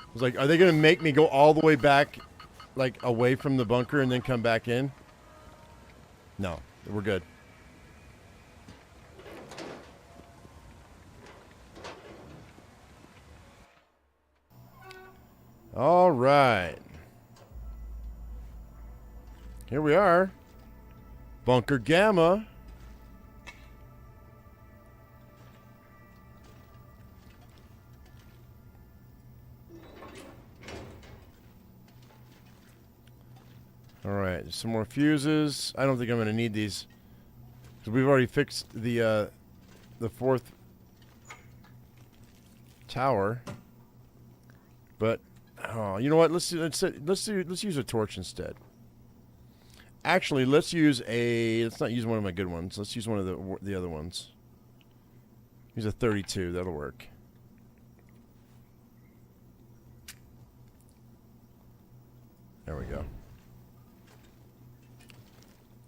I was like, are they going to make me go all the way back, like, away from the bunker and then come back in? No, we're good. All right. Here we are. Bunker Gamma. All right, some more fuses. I don't think I'm going to need these because we've already fixed the 4th tower. But oh, you know what? Let's use a torch instead. Actually, let's not use one of my good ones. Let's use one of the other ones. Use a 32. That'll work. There we go.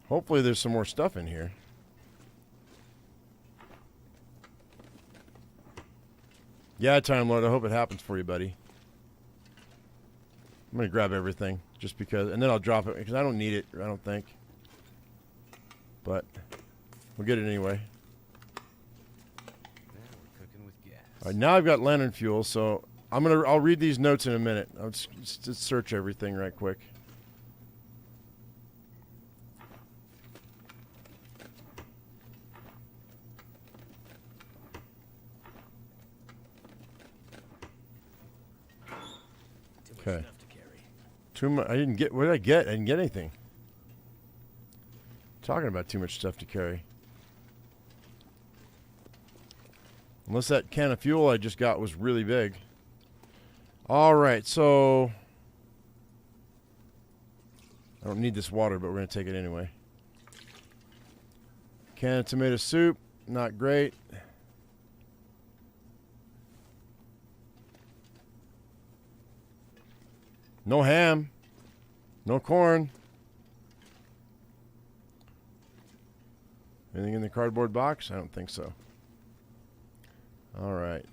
Hopefully there's some more stuff in here. Yeah, Time Lord, I hope it happens for you, buddy. I'm going to grab everything just because, and then I'll drop it because I don't need it, I don't think. But we'll get it anyway. Now we're cooking with gas. All right, now I've got lantern fuel, so I'll read these notes in a minute. I'll just search everything right quick. Okay. Enough to carry. Too much. I didn't get. What did I get? I didn't get anything. Talking about too much stuff to carry. Unless that can of fuel I just got was really big. All right, so I don't need this water, but we're gonna take it anyway. Can of tomato soup, not great. No ham. No corn. Anything in the cardboard box? I don't think so. All right.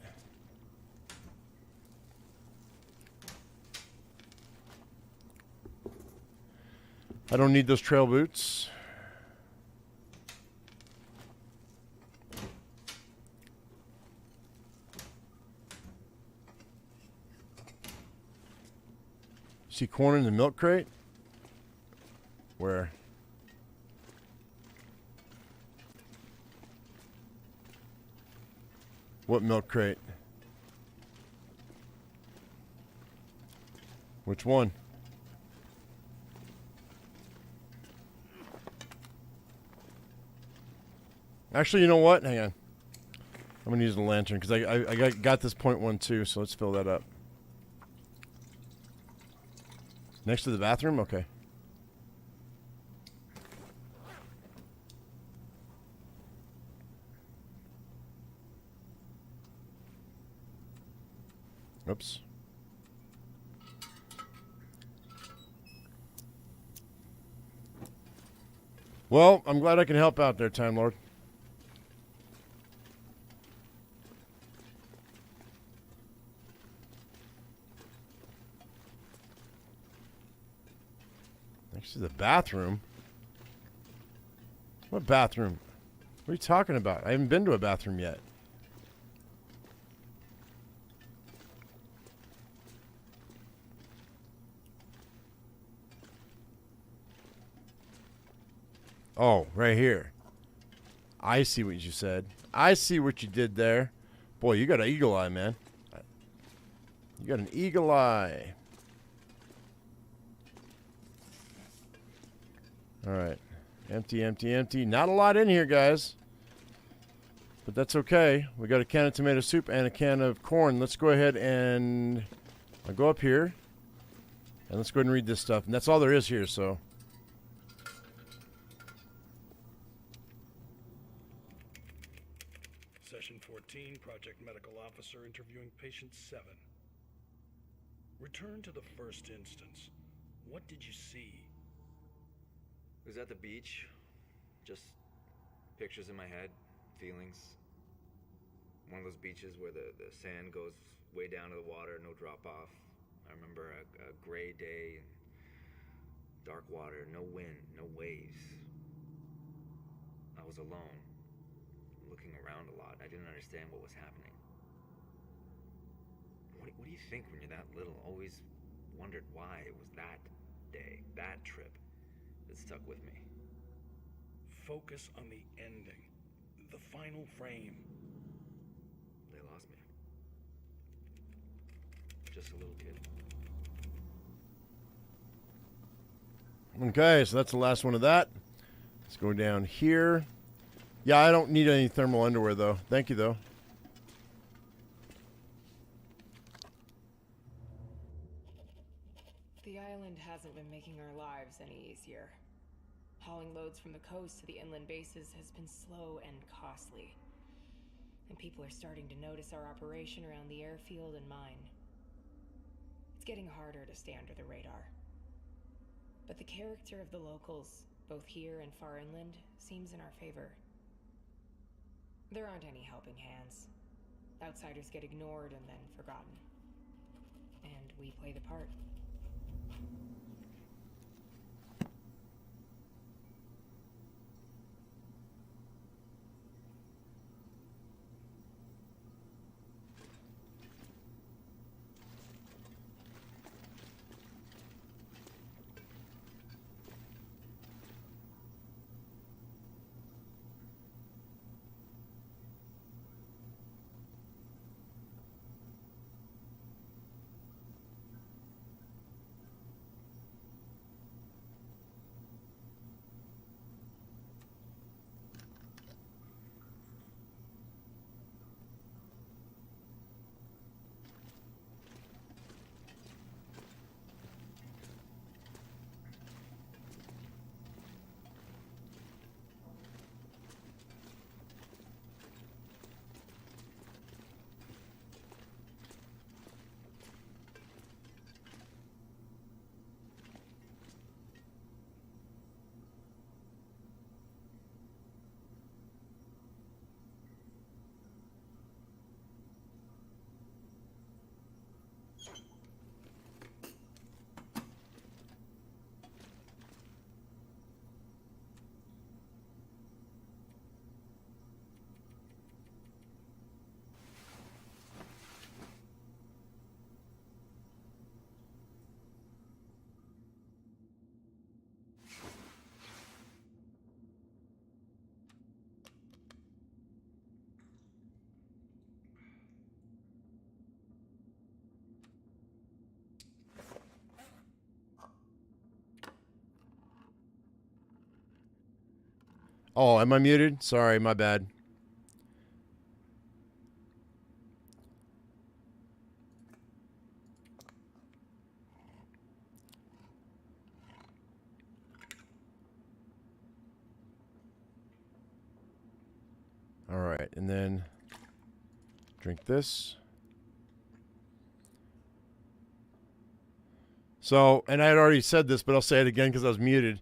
I don't need those trail boots. See corn in the milk crate? Where? What milk crate? Which one? Actually, you know what? Hang on. I'm gonna use the lantern because I got this .1 too. So let's fill that up. Next to the bathroom? Okay. Oops. Well, I'm glad I can help out there, Time Lord. Next to the bathroom? What bathroom? What are you talking about? I haven't been to a bathroom yet. Oh, right here. I see what you said. I see what you did there. Boy, you got an eagle eye, man. You got an eagle eye. All right. Empty, empty, empty. Not a lot in here, guys. But that's okay. We got a can of tomato soup and a can of corn. Let's go ahead and I'll go up here. And let's go ahead and read this stuff. And that's all there is here, so. Session 14, Project Medical Officer interviewing Patient 7. Return to the first instance. What did you see? It was at the beach. Just pictures in my head, feelings. One of those beaches where the sand goes way down to the water, no drop off. I remember a gray day, dark water, no wind, no waves. I was alone, looking around a lot. I didn't understand what was happening. What do you think when you're that little? Always wondered why it was that day, that trip, that stuck with me. Focus on the ending, the final frame. They lost me. Just a little kid. Okay, so that's the last one of that. Let's go down here. Yeah, I don't need any thermal underwear, though. Thank you, though. The island hasn't been making our lives any easier. Hauling loads from the coast to the inland bases has been slow and costly. And people are starting to notice our operation around the airfield and mine. It's getting harder to stay under the radar. but the character of the locals, both here and far inland, seems in our favor. There aren't any helping hands. Outsiders get ignored and then forgotten. And we play the part. Oh, am I muted? Sorry, my bad. All right, and then drink this. So, and I had already said this, but I'll say it again because I was muted.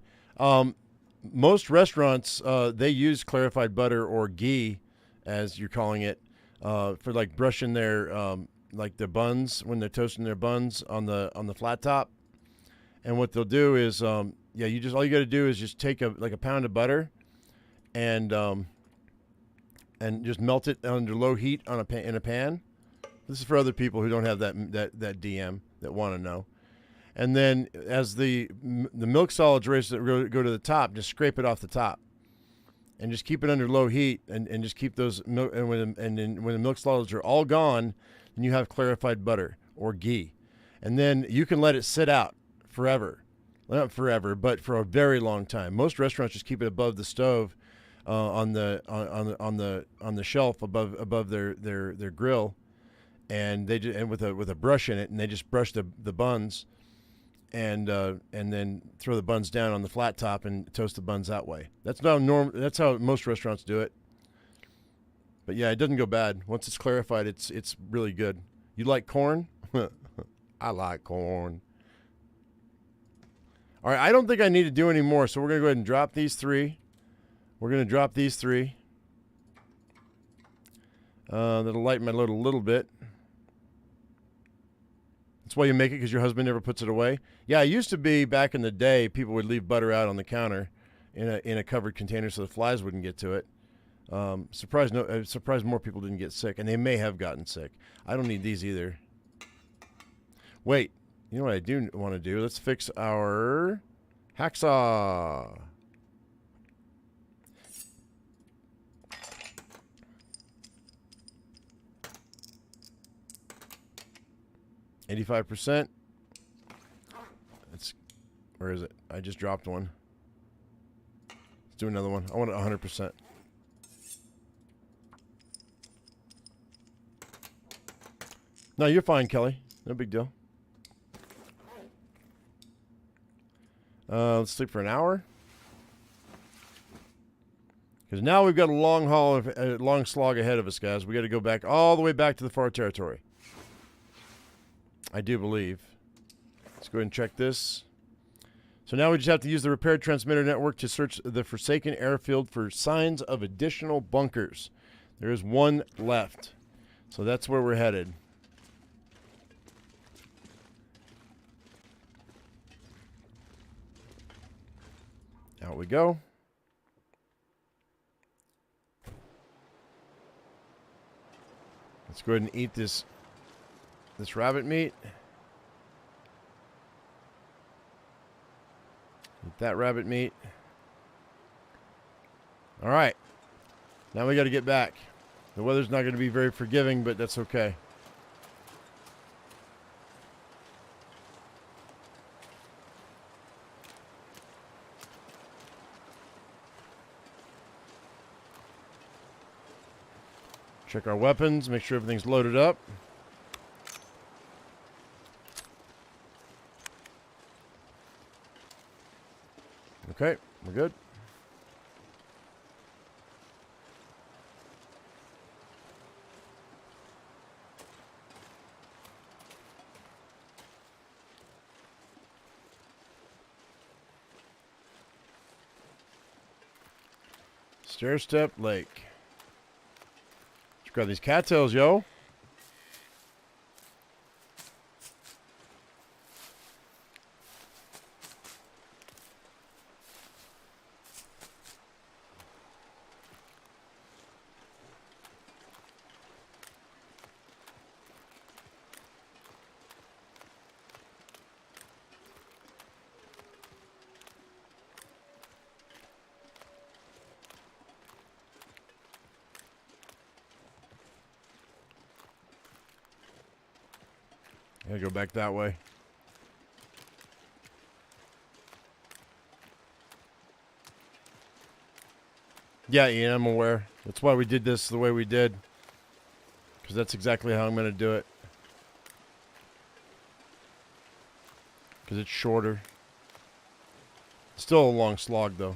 Most restaurants, they use clarified butter or ghee, as you're calling it, for like brushing their like the buns when they're toasting their buns on the flat top. And what they'll do is, yeah, you just all you got to do is just take a pound of butter, and just melt it under low heat on in a pan. This is for other people who don't have that DM that want to know. And then as the milk solids race that go to the top, just scrape it off the top, and just keep it under low heat, and just keep those milk. And when the milk solids are all gone, then you have clarified butter or ghee, and then you can let it sit out forever, not forever, but for a very long time. Most restaurants just keep it above the stove, on the shelf above their grill, and they just, and with a brush in it, and they just brush the buns. And then throw the buns down on the flat top and toast the buns that way. That's how most restaurants do it. But yeah, it doesn't go bad. Once it's clarified, it's really good. You like corn? I like corn. All right, I don't think I need to do any more, so we're going to go ahead and drop these three. We're going to drop these three. That'll lighten my load a little bit. That's why you make it, because your husband never puts it away. Yeah, it used to be back in the day, people would leave butter out on the counter in a covered container so the flies wouldn't get to it. Surprised more people didn't get sick, and they may have gotten sick. I don't need these either. Wait, you know what I do want to do? Let's fix our hacksaw. %. Where is it? I just dropped one. Let's do another one. I want it 100%. No, you're fine, Kelly. No big deal. Let's sleep for an hour. Because now we've got a long slog ahead of us, guys. We got to go back all the way back to the far territory. I do believe. Let's go ahead and check this. So now we just have to use the repaired transmitter network to search the Forsaken airfield for signs of additional bunkers. There is one left. So that's where we're headed. Out we go. Let's go ahead and eat this rabbit meat. Eat that rabbit meat. All right. Now we got to get back. The weather's not going to be very forgiving, but that's okay. Check our weapons, make sure everything's loaded up. Okay, we're good. Stair step lake. Let's grab these cattails, yo. Gotta go back that way. Yeah, Ian, I'm aware. That's why we did this the way we did. Because that's exactly how I'm going to do it. Because it's shorter. Still a long slog, though.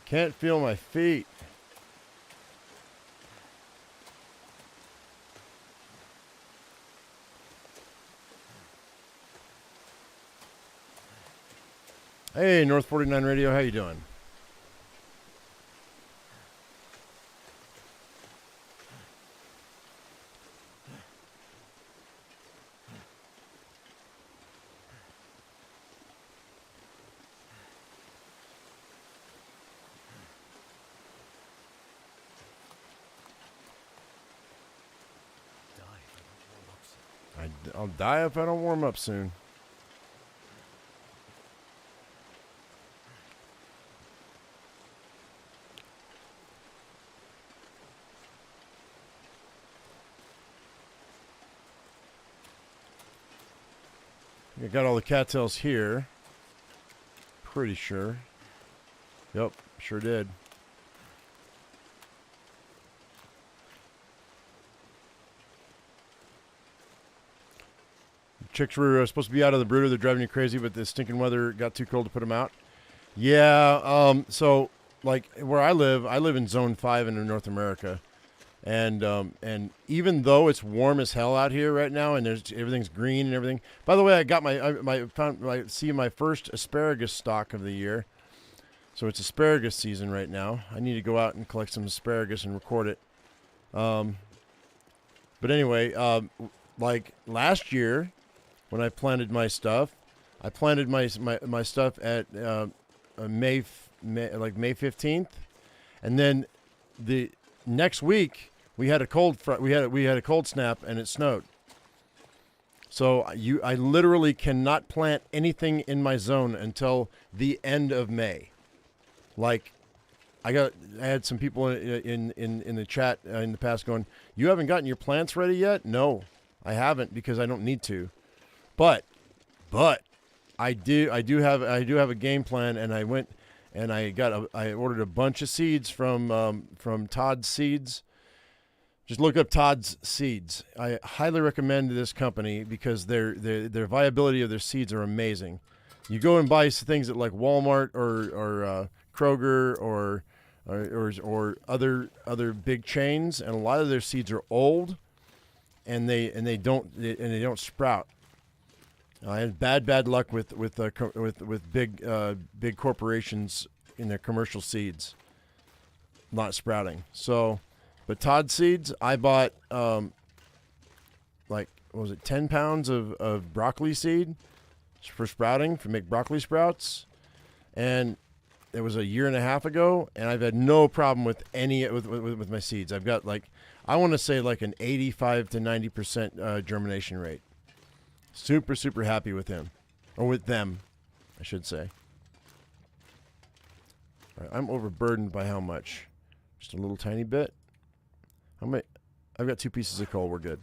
Can't feel my feet. Hey, North 49 Radio, how you doing? I'll die if I don't warm up soon. I got all the cattails here. Pretty sure. Yep, sure did. Chicks were supposed to be out of the brooder. They're driving you crazy, but the stinking weather got too cold to put them out. Yeah, so like where I live in Zone 5 in North America. And even though it's warm as hell out here right now and everything's green and everything. By the way, I got my first asparagus stock of the year. So it's asparagus season right now. I need to go out and collect some asparagus and record it. But anyway, like last year, when I planted my stuff, I planted my stuff at May 15th, and then the next week we had a cold we had a cold snap and it snowed. So I literally cannot plant anything in my zone until the end of May. Like I had some people in the chat in the past going, "You haven't gotten your plants ready yet?" No, I haven't because I don't need to. But I do have a game plan, and I went and I ordered a bunch of seeds from Todd's Seeds. Just look up Todd's Seeds. I highly recommend this company because their viability of their seeds are amazing. You go and buy things at like Walmart or Kroger or or other big chains, and a lot of their seeds are old, and they don't sprout. I had bad luck with big corporations in their commercial seeds not sprouting. So, but Todd seeds, I bought like, what was it, 10 pounds of broccoli seed for sprouting, to make broccoli sprouts, and it was a year and a half ago, and I've had no problem with with my seeds. I've got, like, I want to say like an 85 to 90% germination rate. Super happy with him, or with them, I should say. All right, I'm overburdened by how much? Just a little tiny bit. How many? I've got 2 pieces of coal. We're good.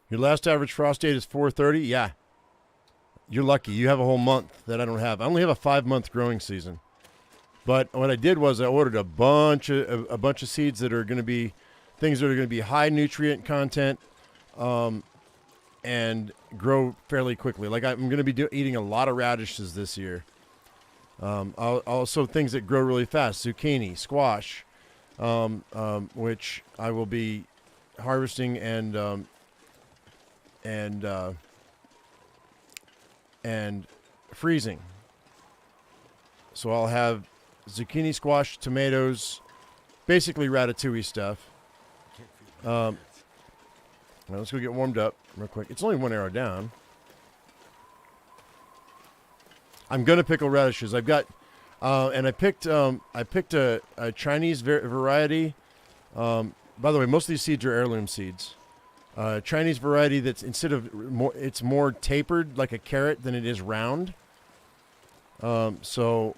Your last average frost date is 4:30. Yeah, you're lucky. You have a whole month that I don't have. I only have a 5-month growing season. But what I did was I ordered a bunch of seeds that are going to be things that are going to be high nutrient content, and grow fairly quickly. Like, I'm going to be eating a lot of radishes this year. Also things that grow really fast: zucchini, squash, which I will be harvesting and freezing. So I'll have zucchini, squash, tomatoes, basically ratatouille stuff. Now let's go get warmed up real quick. It's only 1 hour down. I'm gonna pickle radishes. I've got, and I picked a Chinese variety. By the way, most of these seeds are heirloom seeds. Chinese variety that's it's more tapered like a carrot than it is round. So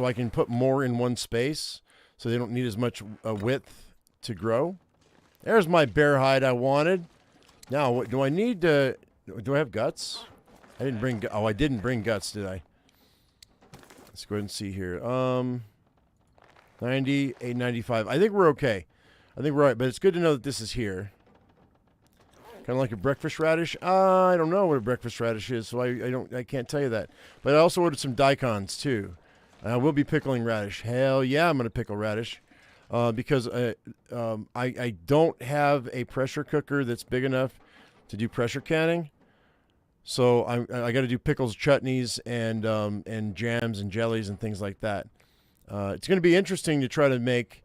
I can put more in one space, so they don't need as much width to grow. There's my bear hide I wanted. Now, what do I need to? Do I have guts? I didn't bring. Oh, I didn't bring guts, did I? Let's go ahead and see here. 90, 895. I think we're okay. I think we're all right, but it's good to know that this is here. Kind of like a breakfast radish. I don't know what a breakfast radish is, so I can't tell you that. But I also ordered some daikons too. I will be pickling radish. Hell yeah, I'm gonna pickle radish, because I don't have a pressure cooker that's big enough to do pressure canning. So I got to do pickles, chutneys, and jams and jellies and things like that. It's going to be interesting to try to make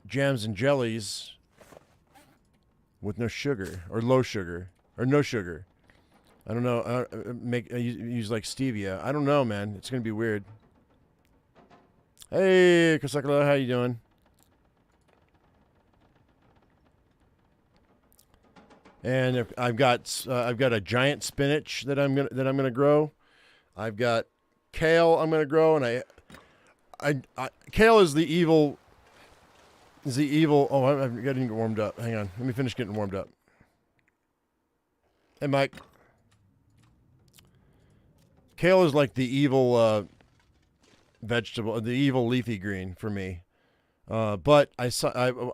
jams and jellies with no sugar or low sugar or no sugar. I don't know. Use like stevia. I don't know, man. It's going to be weird. Hey, Kasakala, how you doing? And I've got a giant spinach that I'm gonna grow. I've got kale I'm gonna grow, and kale is the evil. Oh, I'm getting warmed up. Hang on, let me finish getting warmed up. Hey, Mike. Kale is like the evil vegetable, the evil leafy green for me. But I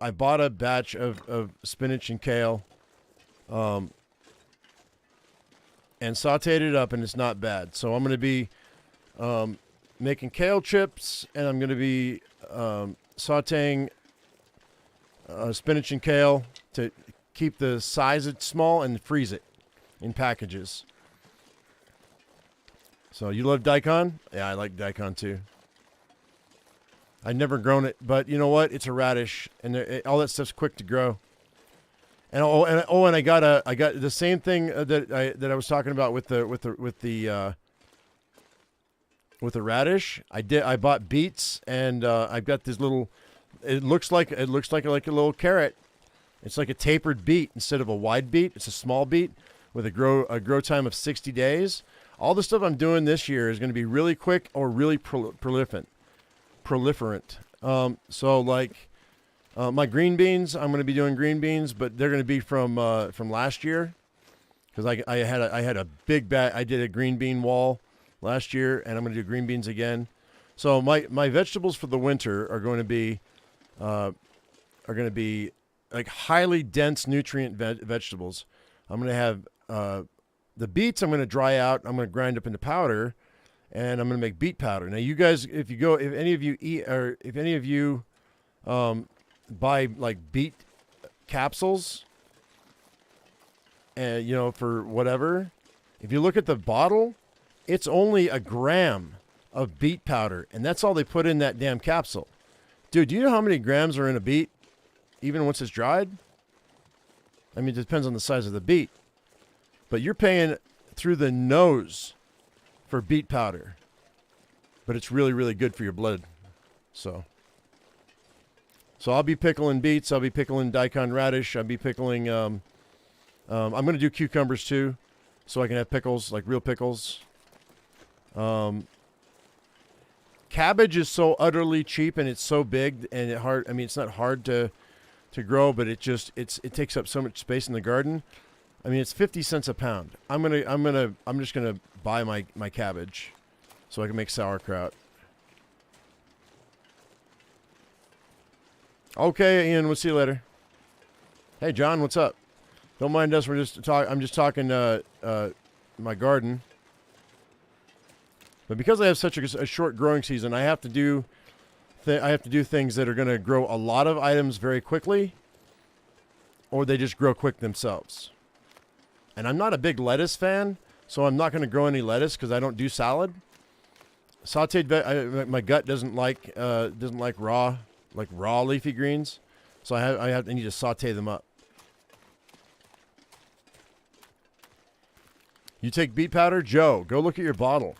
bought a batch of spinach and kale. And sauteed it up, and it's not bad. So I'm going to be making kale chips, and I'm going to be sauteing spinach and kale to keep the size small and freeze it in packages. So you love daikon? Yeah, I like daikon too. I've never grown it, but you know what? It's a radish, and all that stuff's quick to grow. And I got the same thing that I was talking about with the radish. I bought beets, and I've got this little. It looks like a little carrot. It's like a tapered beet instead of a wide beet. It's a small beet with a grow time of 60 days. All the stuff I'm doing this year is going to be really quick or really proliferant. So like. My green beans, I'm going to be doing green beans, but they're going to be from last year, because I had a big bag. I did a green bean wall last year, and I'm going to do green beans again. So my vegetables for the winter are going to be like highly dense nutrient vegetables. I'm going to have the beets. I'm going to dry out. I'm going to grind up into powder, and I'm going to make beet powder. Now, you guys, if any of you eat, or if any of you buy like beet capsules, and for whatever, if you look at the bottle, it's only a gram of beet powder, and that's all they put in that damn capsule. Dude, do you know how many grams are in a beet, even once it's dried? I mean, it depends on the size of the beet, but you're paying through the nose for beet powder, but it's really, really good for your blood. So I'll be pickling beets. I'll be pickling daikon radish. I'll be pickling. I'm going to do cucumbers too, so I can have pickles, like real pickles. Cabbage is so utterly cheap, and it's so big and hard. I mean, it's not hard to grow, but it takes up so much space in the garden. I mean, it's 50 cents a pound. I'm just gonna buy my cabbage, so I can make sauerkraut. Okay, Ian, we'll see you later. Hey, John, what's up? Don't mind us. I'm just talking my garden. But because I have such a short growing season, I have to do things that are going to grow a lot of items very quickly, or they just grow quick themselves. And I'm not a big lettuce fan, so I'm not going to grow any lettuce because I don't do salad. Sautéed, my gut doesn't like raw leafy greens, so I need to saute them up. You take beet powder, Joe. Go look at your bottle,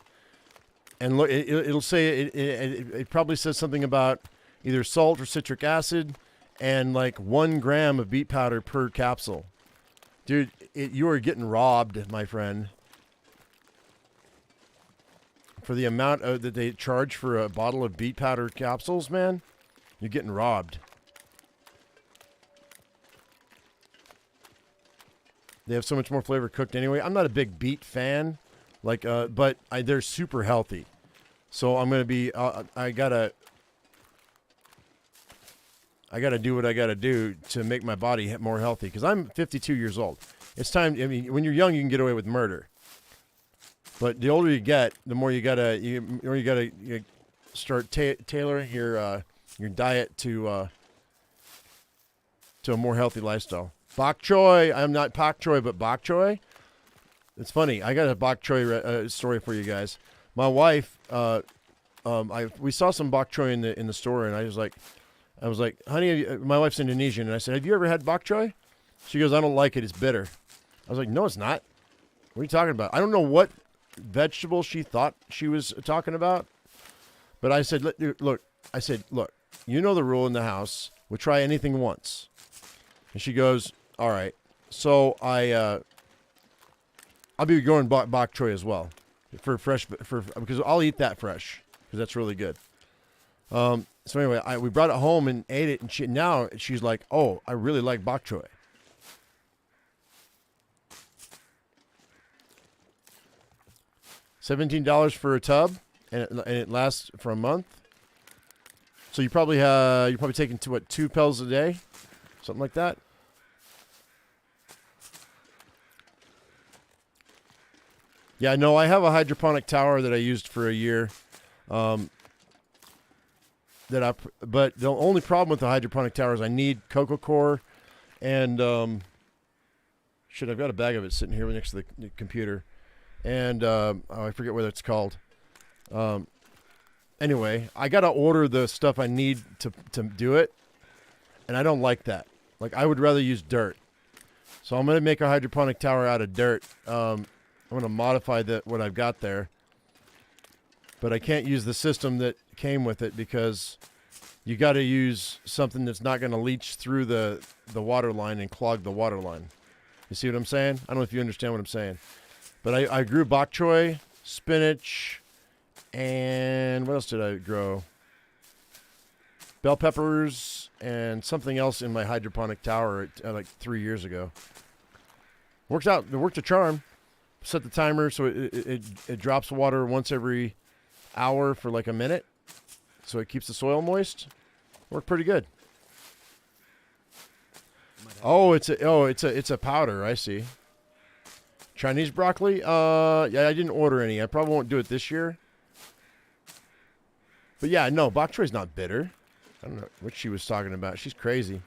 and look. It'll say it probably says something about either salt or citric acid, and like 1 gram of beet powder per capsule. Dude, you are getting robbed, my friend. For the amount that they charge for a bottle of beet powder capsules, man, you're getting robbed. They have so much more flavor cooked anyway. I'm not a big beet fan, but they're super healthy. So I'm gonna be. I gotta do what I gotta do to make my body more healthy. Because I'm 52 years old. It's time. I mean, when you're young, you can get away with murder. But the older you get, the more you gotta start tailoring your diet to a more healthy lifestyle. Bok choy. I'm not pak choy, but bok choy. It's funny. I got a bok choy story for you guys. My wife, we saw some bok choy in the store, and I was like, honey, my wife's Indonesian, and I said, have you ever had bok choy? She goes, I don't like it. It's bitter. I was like, no, it's not. What are you talking about? I don't know what vegetable she thought she was talking about, but I said, look, you know the rule in the house. We'll try anything once. And she goes, all right. So I'll be going bok choy as well because I'll eat that fresh because that's really good. So anyway, we brought it home and ate it, and she's like, oh, I really like bok choy. $17 for a tub, and it lasts for a month. So you're probably taking 2 pills a day, something like that. Yeah, no, I have a hydroponic tower that I used for a year. But the only problem with the hydroponic tower is I need coco coir, and I've got a bag of it sitting here next to the computer, and I forget what it's called. Anyway, I gotta order the stuff I need to do it, and I don't like that. Like, I would rather use dirt. So I'm gonna make a hydroponic tower out of dirt. I'm gonna modify what I've got there, but I can't use the system that came with it because you got to use something that's not going to leach through the water line and clog the water line. You see what I'm saying? I don't know if you understand what I'm saying, but I grew bok choy, spinach, and what else did I grow? Bell peppers and something else in my hydroponic tower like 3 years ago. Works out. It worked a charm. Set the timer so it drops water once every hour for like a minute, so it keeps the soil moist. Worked pretty good. Oh, it's a powder. I see. Chinese broccoli. Yeah, I didn't order any. I probably won't do it this year. But yeah, no, bok choy's not bitter. I don't know what she was talking about. She's crazy.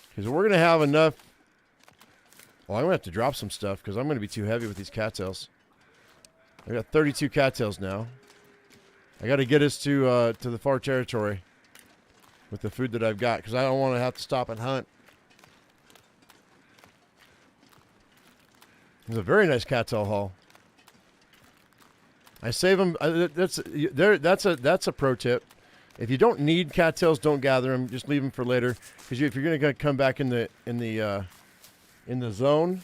Because we're gonna have enough. Well, I'm going to have to drop some stuff because I'm going to be too heavy with these cattails. I got 32 cattails now. I got to get us to the far territory with the food that I've got because I don't want to have to stop and hunt. It's a very nice cattail haul. I save them. That's a pro tip. If you don't need cattails, don't gather them. Just leave them for later because if you're going to come back in the zone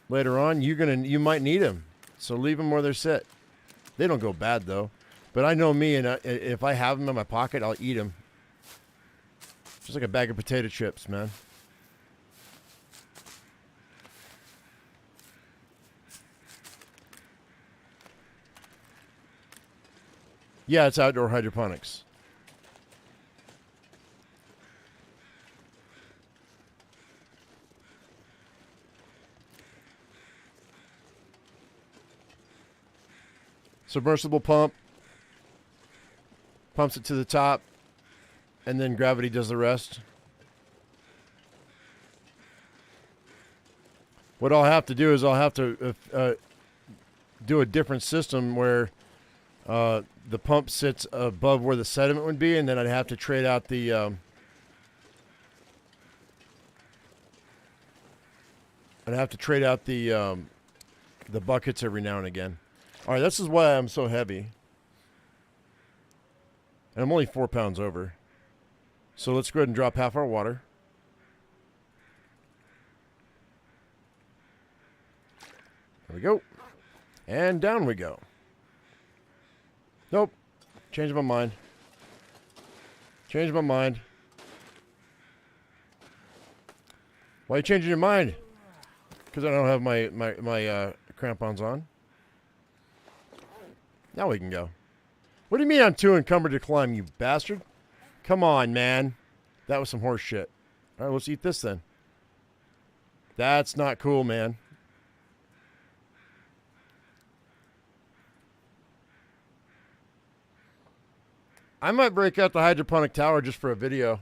later on, you might need them. So leave them where they're set. They don't go bad though. But I know me, and if I have them in my pocket, I'll eat them. Just like a bag of potato chips, man. Yeah, it's outdoor hydroponics. Submersible pump. Pumps it to the top. And then gravity does the rest. What I'll have to do is I'll have to do a different system where the pump sits above where the sediment would be, and then I'd have to trade out the the buckets every now and again. All right, this is why I'm so heavy. And I'm only 4 pounds over. So let's go ahead and drop half our water. There we go. And down we go. Nope. Changed my mind. Changed my mind. Why are you changing your mind? Because I don't have my crampons on. Now we can go. What do you mean I'm too encumbered to climb, you bastard? Come on, man. That was some horse shit. All right, let's eat this then. That's not cool, man. I might break out the hydroponic tower just for a video.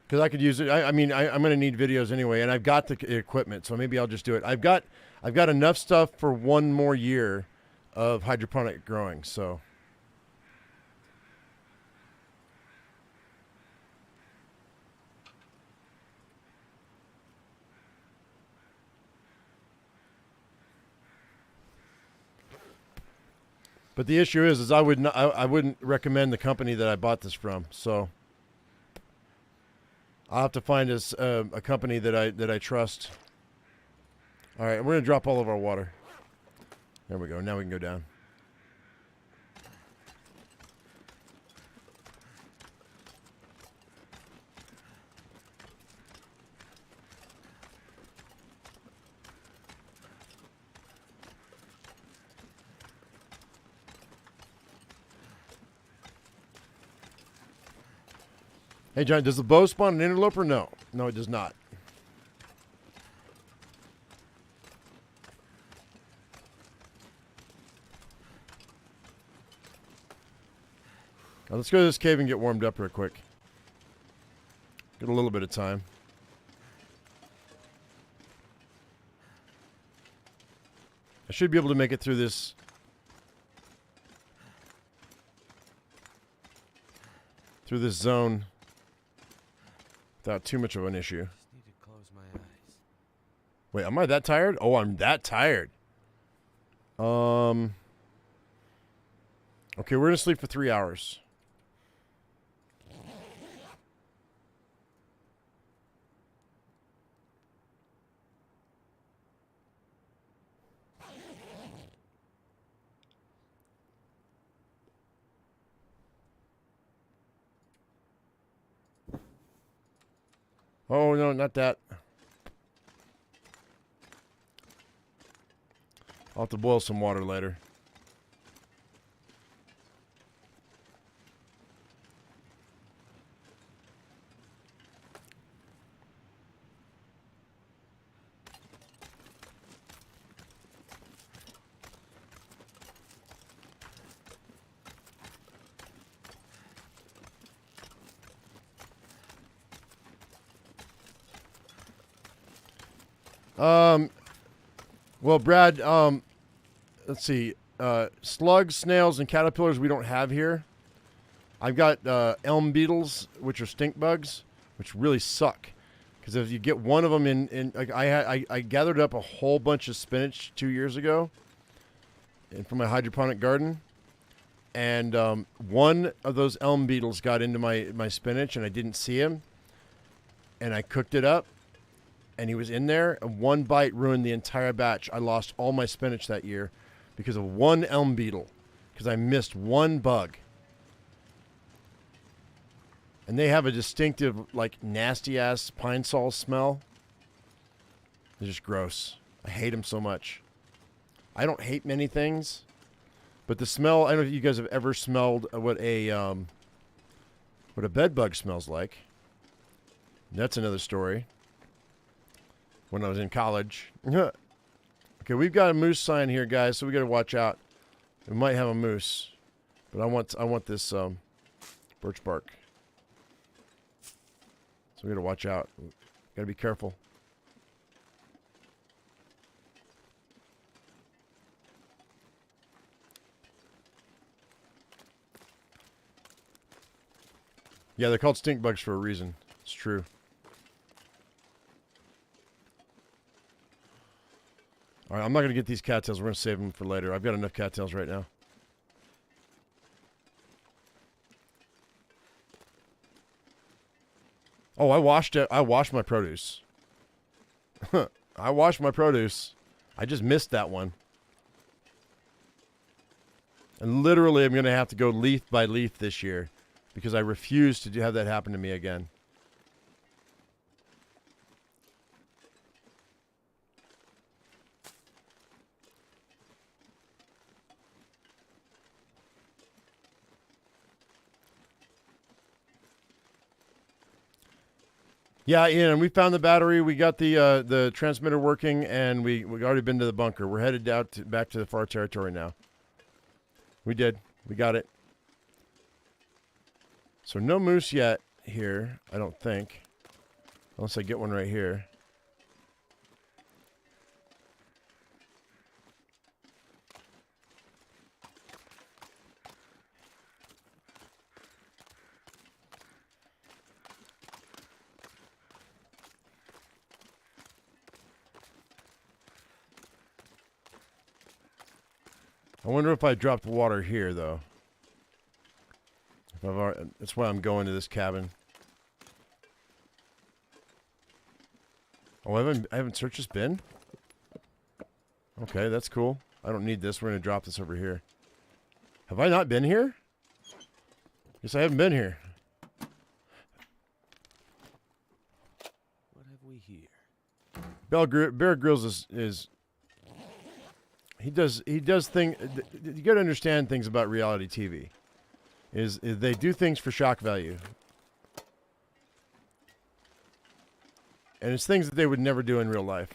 Because I could use it. I'm going to need videos anyway, and I've got the equipment, so maybe I'll just do it. I've got enough stuff for one more year of hydroponic growing, so. But the issue is I wouldn't recommend the company that I bought this from, so. I'll have to find us a company that I trust. All right, we're gonna drop all of our water. There we go. Now we can go down. Hey, John, does the bow spawn an interloper? No. No, it does not. Now let's go to this cave and get warmed up real quick. Get a little bit of time. I should be able to make it through this. Through this zone. Without too much of an issue. Just need to close my eyes. Wait, am I that tired? Oh, I'm that tired. Okay, we're gonna sleep for 3 hours. Oh, no, not that. I'll have to boil some water later. Well, Brad, let's see. Slugs, snails, and caterpillars we don't have here. I've got elm beetles, which are stink bugs, which really suck. Because if you get one of them in like I gathered up a whole bunch of spinach 2 years ago, from my hydroponic garden, and one of those elm beetles got into my spinach, and I didn't see him, and I cooked it up, and he was in there, and one bite ruined the entire batch. I lost all my spinach that year because of one elm beetle, because I missed one bug. And they have a distinctive, like, nasty-ass pine sol smell. They're just gross. I hate them so much. I don't hate many things, but the smell, I don't know if you guys have ever smelled what a bed bug smells like. That's another story. When I was in college. Okay, we've got a moose sign here, guys, so we got to watch out. We might have a moose, but I want this birch bark. So we got to watch out. Got to be careful. Yeah, they're called stink bugs for a reason. It's true. All right, I'm not going to get these cattails. We're going to save them for later. I've got enough cattails right now. Oh, I washed it. I washed my produce. I washed my produce. I just missed that one. And literally, I'm going to have to go leaf by leaf this year because I refuse to have that happen to me again. Yeah, Ian, we found the battery. We got the transmitter working, and we already been to the bunker. We're headed back to the far territory now. We did. We got it. So no moose yet here, I don't think. Unless I get one right here. I wonder if I dropped water here, though. That's why I'm going to this cabin. Oh, I haven't searched this bin? Okay, that's cool. I don't need this. We're going to drop this over here. Have I not been here? Guess I haven't been here. What have we here? Bear Grylls is he does things. You got to understand things about reality TV. Is they do things for shock value, and it's things that they would never do in real life.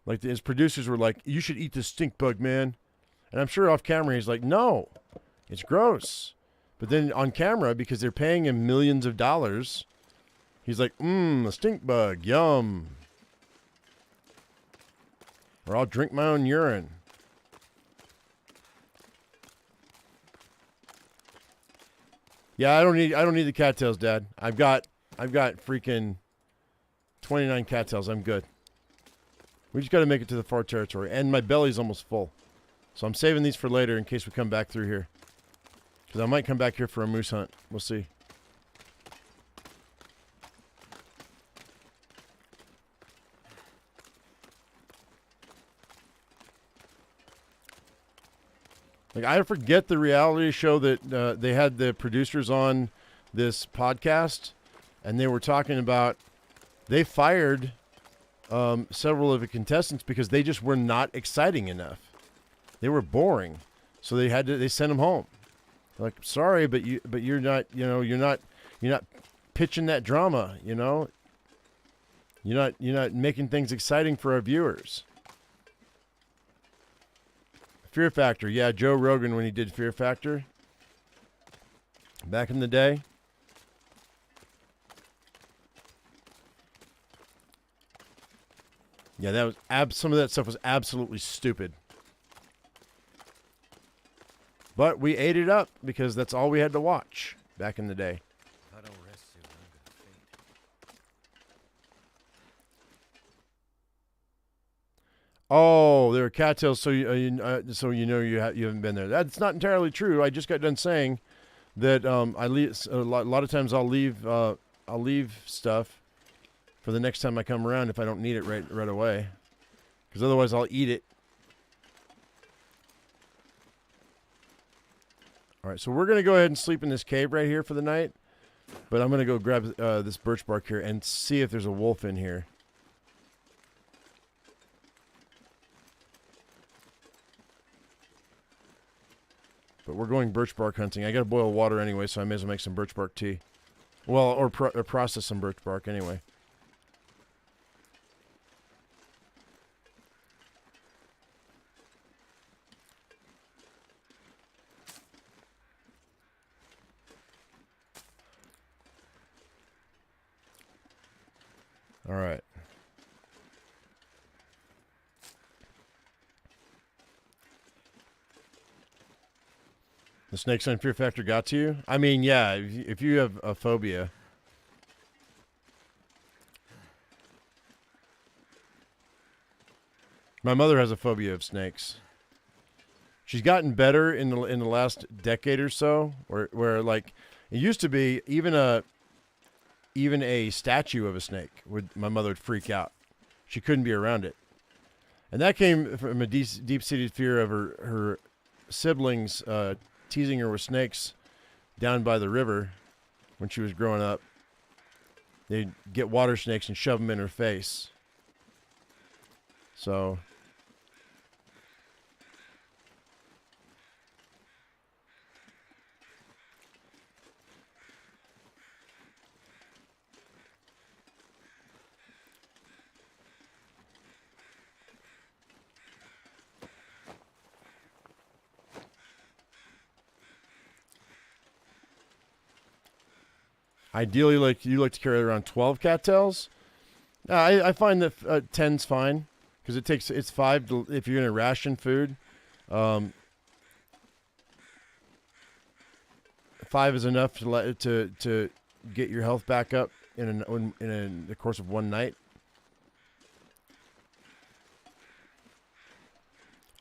Like his producers were like, "You should eat this stink bug, man," and I'm sure off camera he's like, "No, it's gross." But then on camera, because they're paying him millions of dollars, he's like, a stink bug, yum. Or I'll drink my own urine. Yeah, I don't need the cattails, Dad. I've got freaking 29 cattails. I'm good. We just got to make it to the far territory, and my belly's almost full. So I'm saving these for later in case we come back through here. Because I might come back here for a moose hunt. We'll see. Like, I forget the reality show that they had the producers on this podcast, and they were talking about they fired several of the contestants because they just were not exciting enough. They were boring, so they sent them home. Like, sorry, but you're not, you're not pitching that drama, You're not making things exciting for our viewers. Fear Factor. Yeah, Joe Rogan, when he did Fear Factor back in the day. Yeah, that was some of that stuff was absolutely stupid. But we ate it up because that's all we had to watch back in the day. If I don't rest soon, I'm gonna faint. Oh, there are cattails, so you haven't been there. That's not entirely true. I just got done saying that I leave a lot of times I'll leave stuff for the next time I come around if I don't need it right away, because otherwise I'll eat it. All right, so we're gonna go ahead and sleep in this cave right here for the night, but I'm gonna go grab this birch bark here and see if there's a wolf in here. But we're going birch bark hunting. I got to boil water anyway, so I may as well make some birch bark tea. Well, or process some birch bark anyway. All right. The snakes on Fear Factor got to you? I mean, yeah, if you have a phobia. My mother has a phobia of snakes. She's gotten better in the last decade or so, where like it used to be even a statue of a snake my mother would freak out. She couldn't be around it. And that came from a deep-seated fear of her siblings teasing her with snakes down by the river when she was growing up. They'd get water snakes and shove them in her face. So ideally, you like to carry around 12 cattails. I find that 10's fine because it's 5 if you're gonna ration food. 5 is enough to get your health back up in the course of one night.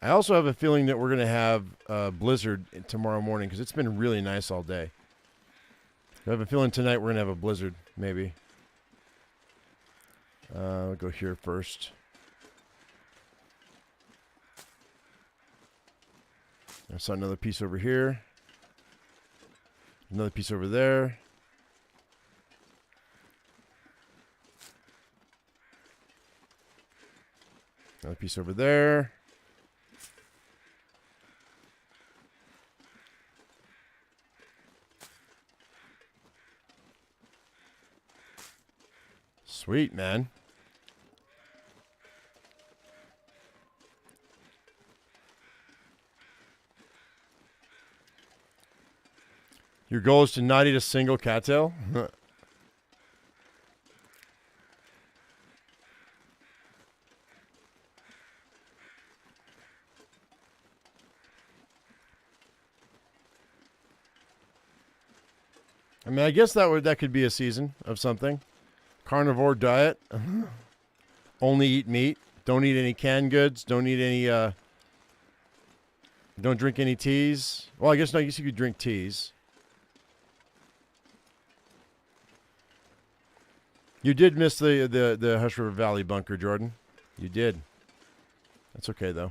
I also have a feeling that we're gonna have a blizzard tomorrow morning because it's been really nice all day. I have a feeling tonight we're going to have a blizzard, maybe. I'll go here first. I saw another piece over here. Another piece over there. Another piece over there. Sweet, man. Your goal is to not eat a single cattail? I mean, I guess that could be a season of something. Carnivore diet. Only eat meat. Don't eat any canned goods. Don't eat any. Don't drink any teas. Well, I guess you could drink teas. You did miss the Hush River Valley bunker, Jordan. You did. That's okay though.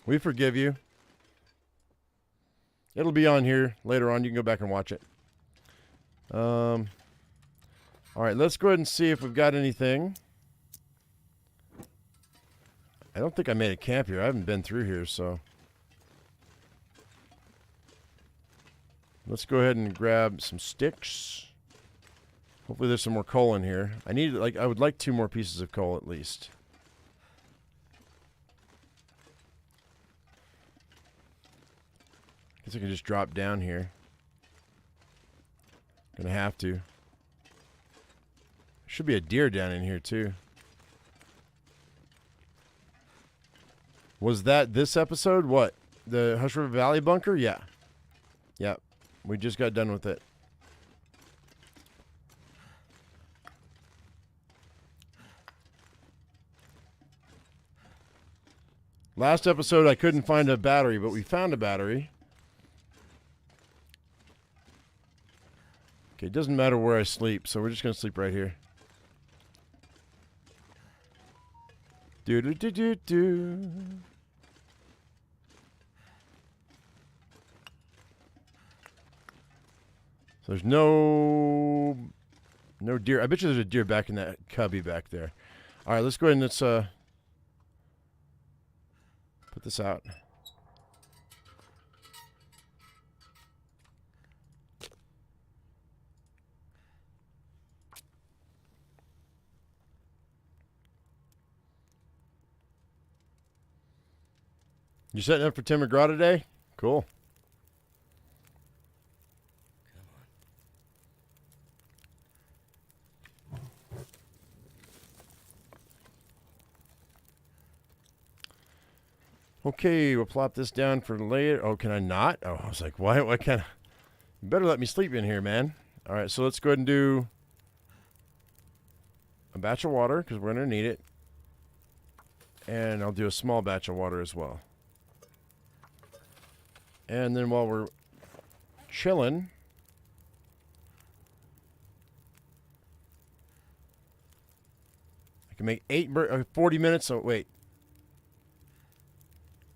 We forgive you. It'll be on here later on. You can go back and watch it. All right, let's go ahead and see if we've got anything. I don't think I made a camp here. I haven't been through here, so. Let's go ahead and grab some sticks. Hopefully there's some more coal in here. I would like 2 more pieces of coal at least. Guess I can just drop down here. Gonna have to. Should be a deer down in here too. Was that this episode? What? The Hush River Valley bunker? Yeah. Yep. We just got done with it. Last episode I couldn't find a battery, but we found a battery. Okay, it doesn't matter where I sleep, so we're just going to sleep right here. Do-do-do-do-do. So there's no deer. I bet you there's a deer back in that cubby back there. All right, let's go ahead and let's put this out. You setting up for Tim McGraw today? Cool. Okay, we'll plop this down for later. Oh, can I not? Oh, I was like, why can't I? You better let me sleep in here, man. All right, so let's go ahead and do a batch of water because we're going to need it. And I'll do a small batch of water as well. And then while we're chilling, I can make 40 minutes. Oh, wait.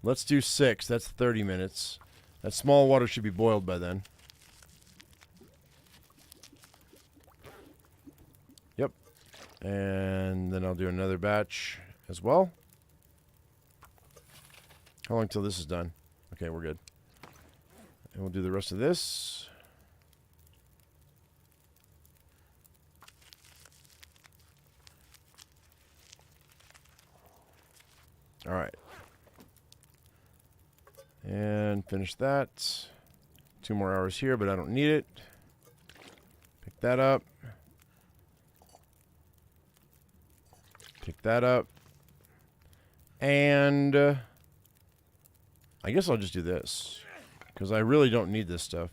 Let's do 6. That's 30 minutes. That small water should be boiled by then. Yep. And then I'll do another batch as well. How long till this is done? Okay, we're good. And we'll do the rest of this. All right. And finish that. 2 more hours here, but I don't need it. Pick that up. Pick that up. And I guess I'll just do this, because I really don't need this stuff.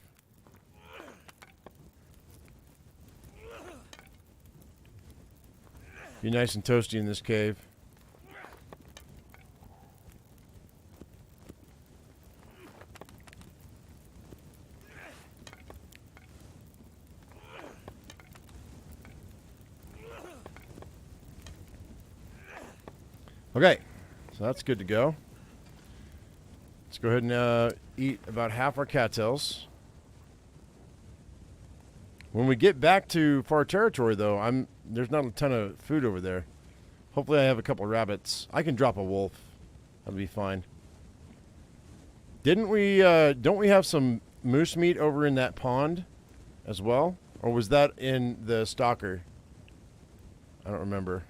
Be nice and toasty in this cave. Okay, so that's good to go. Let's go ahead and eat about half our cattails. When we get back to far territory, though, there's not a ton of food over there. Hopefully I have a couple rabbits. I can drop a wolf. That'll be fine. Don't we have some moose meat over in that pond as well? Or was that in the stalker? I don't remember.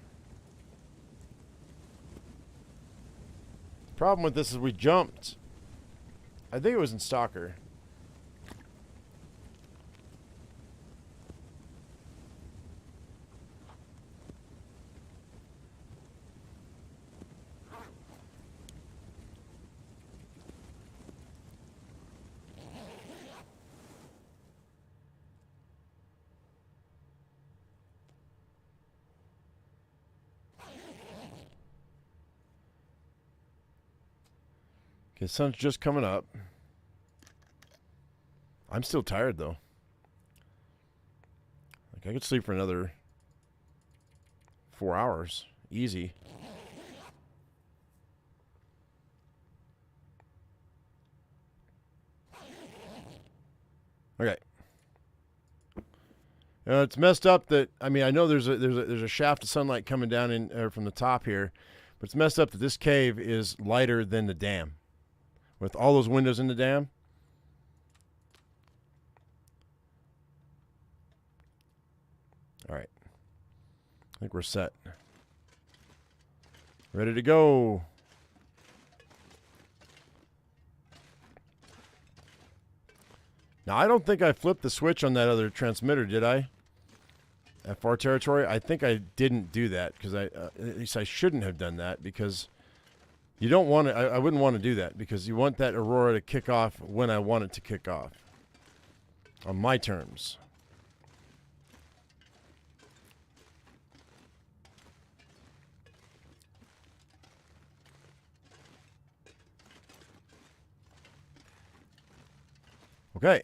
Problem with this is we jumped. I think it was in Stalker. Okay, sun's just coming up. I'm still tired, though. Like, I could sleep for another 4 hours. Easy. Okay. It's messed up that, I mean, I know there's a shaft of sunlight coming down in from the top here, but it's messed up that this cave is lighter than the dam. With all those windows in the dam. All right. I think we're set. Ready to go. Now, I don't think I flipped the switch on that other transmitter, did I? FR territory? I think I didn't do that because at least I shouldn't have done that because you don't want to, I wouldn't want to do that because you want that Aurora to kick off when I want it to kick off. On my terms. Okay.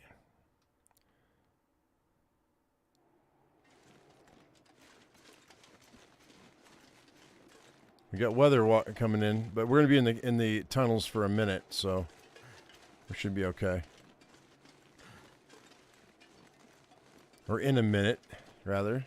We got weather coming in, but we're going to be in the tunnels for a minute, so we should be okay. Or in a minute, rather.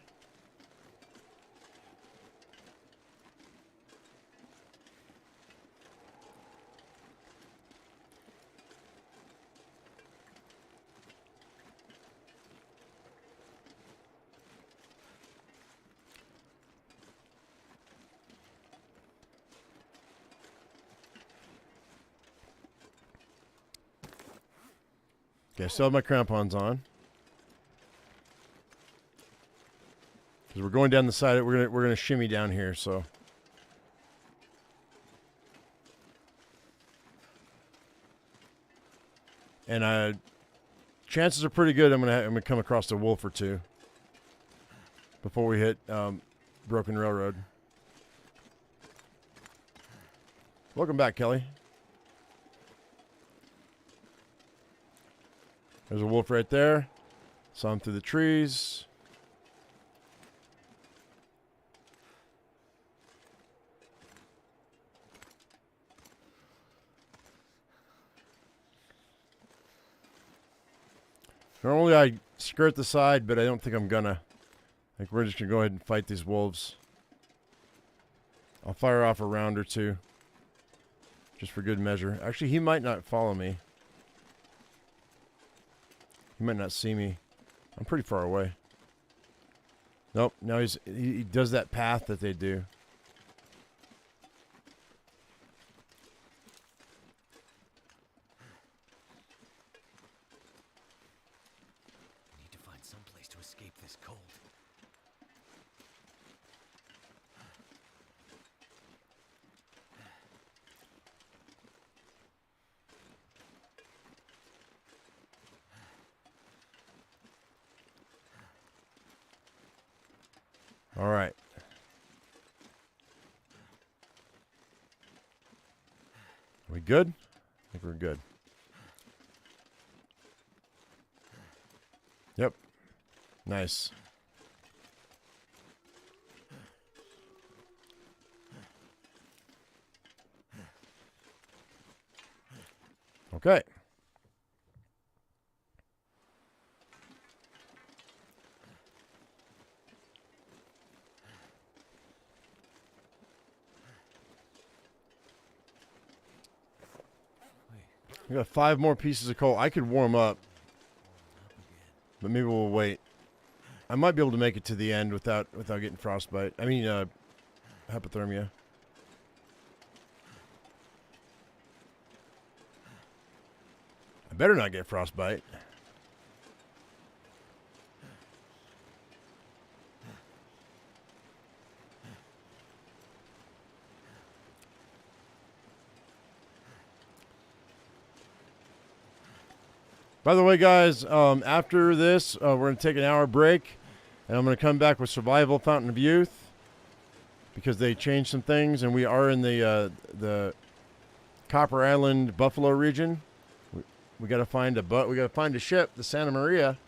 Okay, I still have my crampons on. Because we're going down the side, we're gonna shimmy down here, so. And chances are pretty good I'm gonna come across a wolf or two before we hit Broken Railroad. Welcome back, Kelly. There's a wolf right there. Saw him through the trees. Normally I skirt the side, but I don't think I'm gonna. I think we're just gonna go ahead and fight these wolves. I'll fire off a round or two. Just for good measure. Actually, he might not follow me. He might not see me. I'm pretty far away. Nope. Now he does that path that they do. I need to find some place to escape this cold. All right. Are we good? I think we're good. Yep. Nice. Okay. We got 5 more pieces of coal. I could warm up, but maybe we'll wait. I might be able to make it to the end without getting frostbite. I mean, hypothermia. I better not get frostbite. By the way, guys, after this, we're going to take an hour break, and I'm going to come back with Survival Fountain of Youth because they changed some things, and we are in the Copper Island Buffalo region. We got to find a ship, the Santa Maria,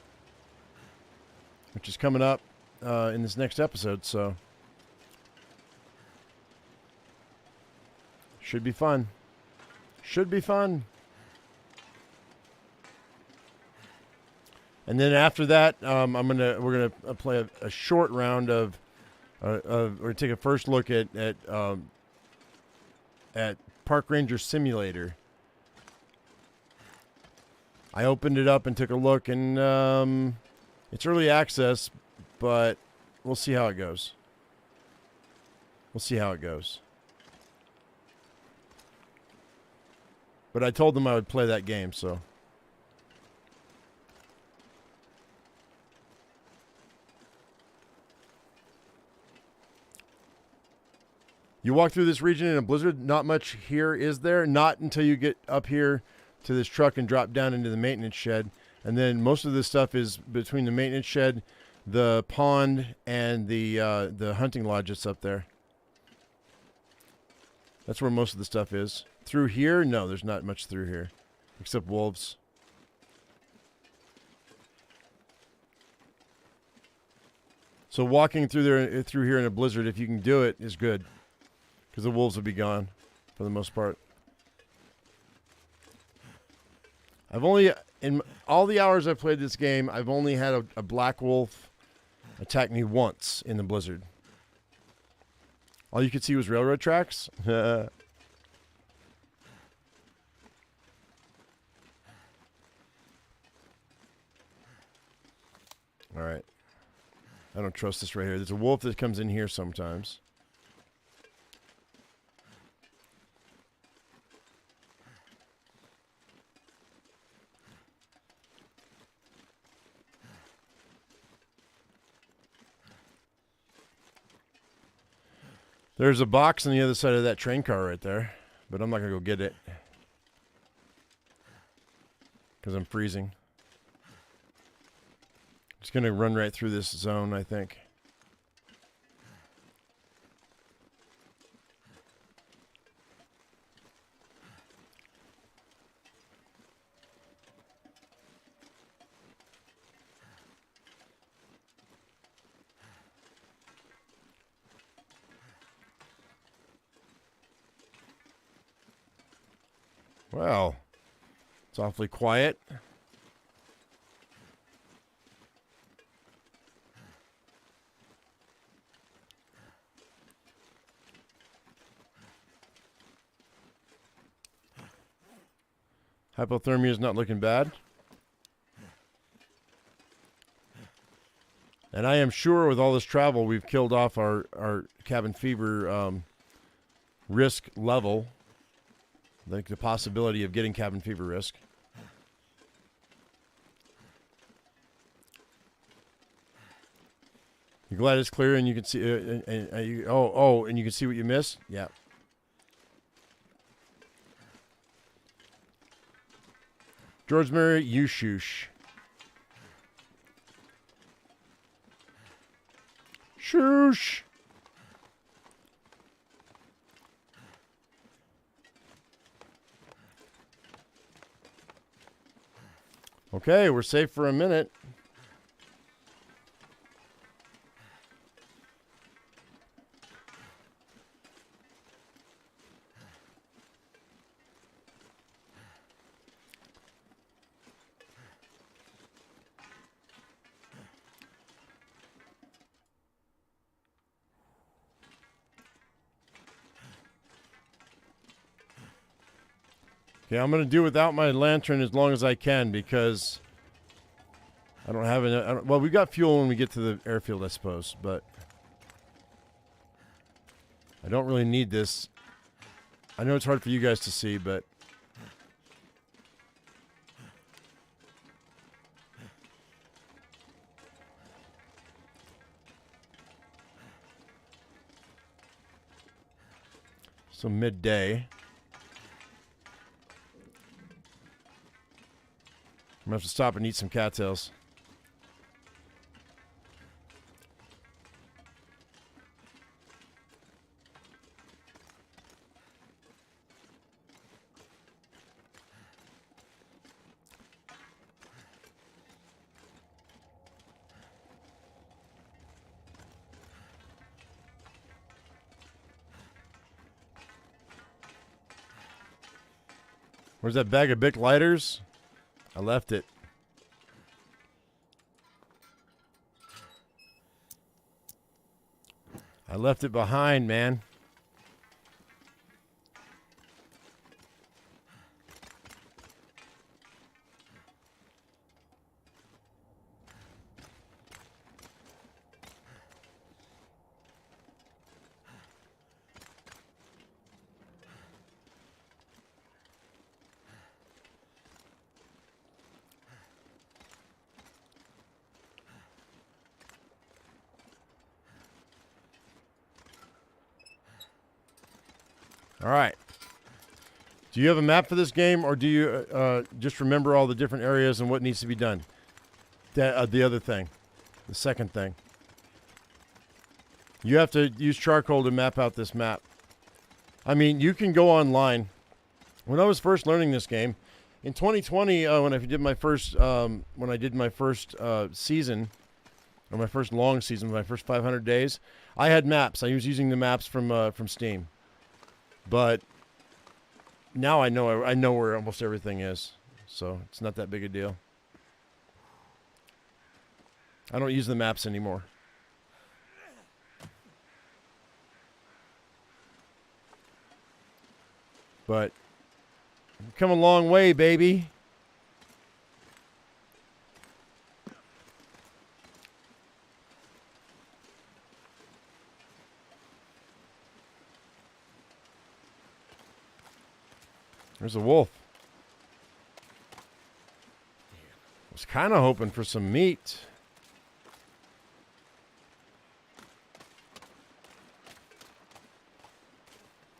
which is coming up in this next episode. So should be fun. Should be fun. And then after that, we're gonna play a short round of we're gonna take a first look at Park Ranger Simulator. I opened it up and took a look, and it's early access, but we'll see how it goes. We'll see how it goes. But I told them I would play that game, so. You walk through this region in a blizzard, not much here, is there? Not until you get up here to this truck and drop down into the maintenance shed. And then most of this stuff is between the maintenance shed, the pond, and the hunting lodge that's up there. That's where most of the stuff is. Through here? No, there's not much through here. Except wolves. So walking through here in a blizzard, if you can do it, is good. Because the wolves will be gone, for the most part. I've only, in all the hours I've played this game, I've only had a black wolf attack me once in the blizzard. All you could see was railroad tracks. All right. I don't trust this right here. There's a wolf that comes in here sometimes. There's a box on the other side of that train car right there, but I'm not going to go get it because I'm freezing. Just going to run right through this zone, I think. Well, it's awfully quiet. Hypothermia is not looking bad. And I am sure with all this travel, we've killed off our cabin fever risk level. Like the possibility of getting cabin fever risk. You're glad it's clear and you can see. And you can see what you missed. Yeah. George Mary Yushoosh. Shoosh. Okay, we're safe for a minute. Okay, I'm going to do without my lantern as long as I can because I don't have enough. Well, we got fuel when we get to the airfield, I suppose, but I don't really need this. I know it's hard for you guys to see, but so midday. I'm going to have to stop and eat some cattails. Where's that bag of Bic lighters? I left it. I left it behind, man. All right. Do you have a map for this game, or do you just remember all the different areas and what needs to be done? The other thing. The second thing. You have to use charcoal to map out this map. I mean, you can go online. When I was first learning this game, in 2020, when I did my first season, or my first long season, my first 500 days, I had maps. I was using the maps from Steam. But now I know where almost everything is, so it's not that big a deal. I don't use the maps anymore. But we've come a long way, baby. There's a wolf. Was kind of hoping for some meat.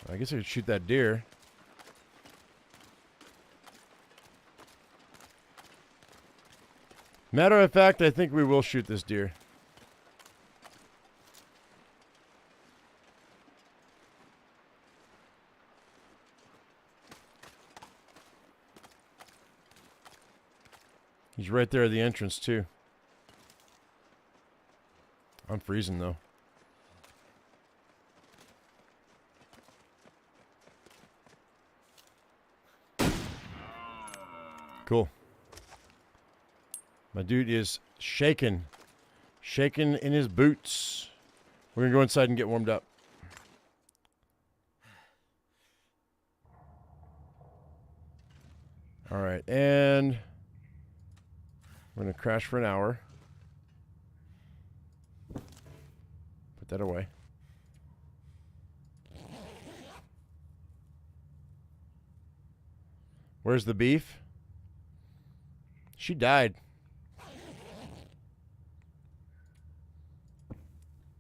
I guess I could shoot that deer. Matter of fact, I think we will shoot this deer. He's right there at the entrance, too. I'm freezing, though. Cool. My dude is shaking. Shaking in his boots. We're going to go inside and get warmed up. All right, and we're going to crash for an hour. Put that away. Where's the beef? She died.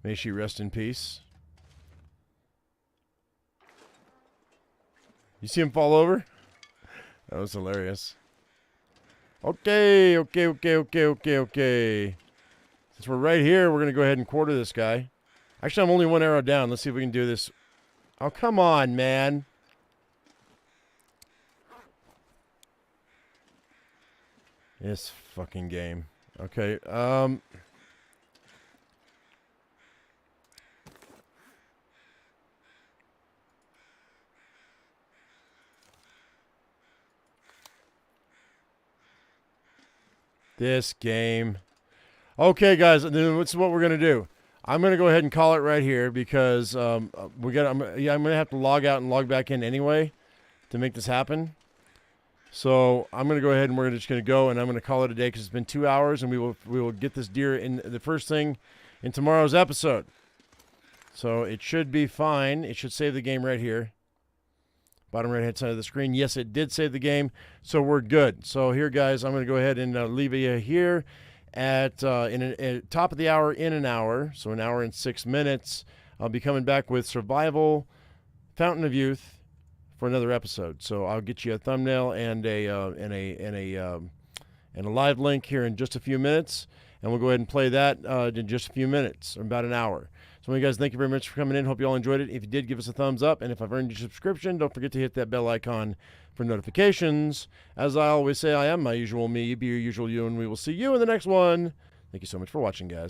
May she rest in peace. You see him fall over? That was hilarious. Okay. Since we're right here, we're going to go ahead and quarter this guy. Actually, I'm only one arrow down. Let's see if we can do this. Oh, come on, man. This fucking game. Okay, this game. Okay, guys, this is what we're gonna do. I'm gonna go ahead and call it right here because I'm gonna have to log out and log back in anyway to make this happen. So I'm gonna go ahead and we're just gonna go and I'm gonna call it a day because it's been 2 hours and we will get this deer in the first thing in tomorrow's episode. So it should be fine. It should save the game right here. Bottom right hand side of the screen. Yes, it did save the game, so we're good. So here, guys, I'm going to go ahead and leave you here at top of the hour in an hour, so an hour and 6 minutes. I'll be coming back with Survival, Fountain of Youth for another episode. So I'll get you a thumbnail and a live link here in just a few minutes, and we'll go ahead and play that in just a few minutes, or about an hour. So, you guys, thank you very much for coming in. Hope you all enjoyed it. If you did, give us a thumbs up. And if I've earned your subscription, don't forget to hit that bell icon for notifications. As I always say, I am my usual me. Be your usual you, and we will see you in the next one. Thank you so much for watching, guys.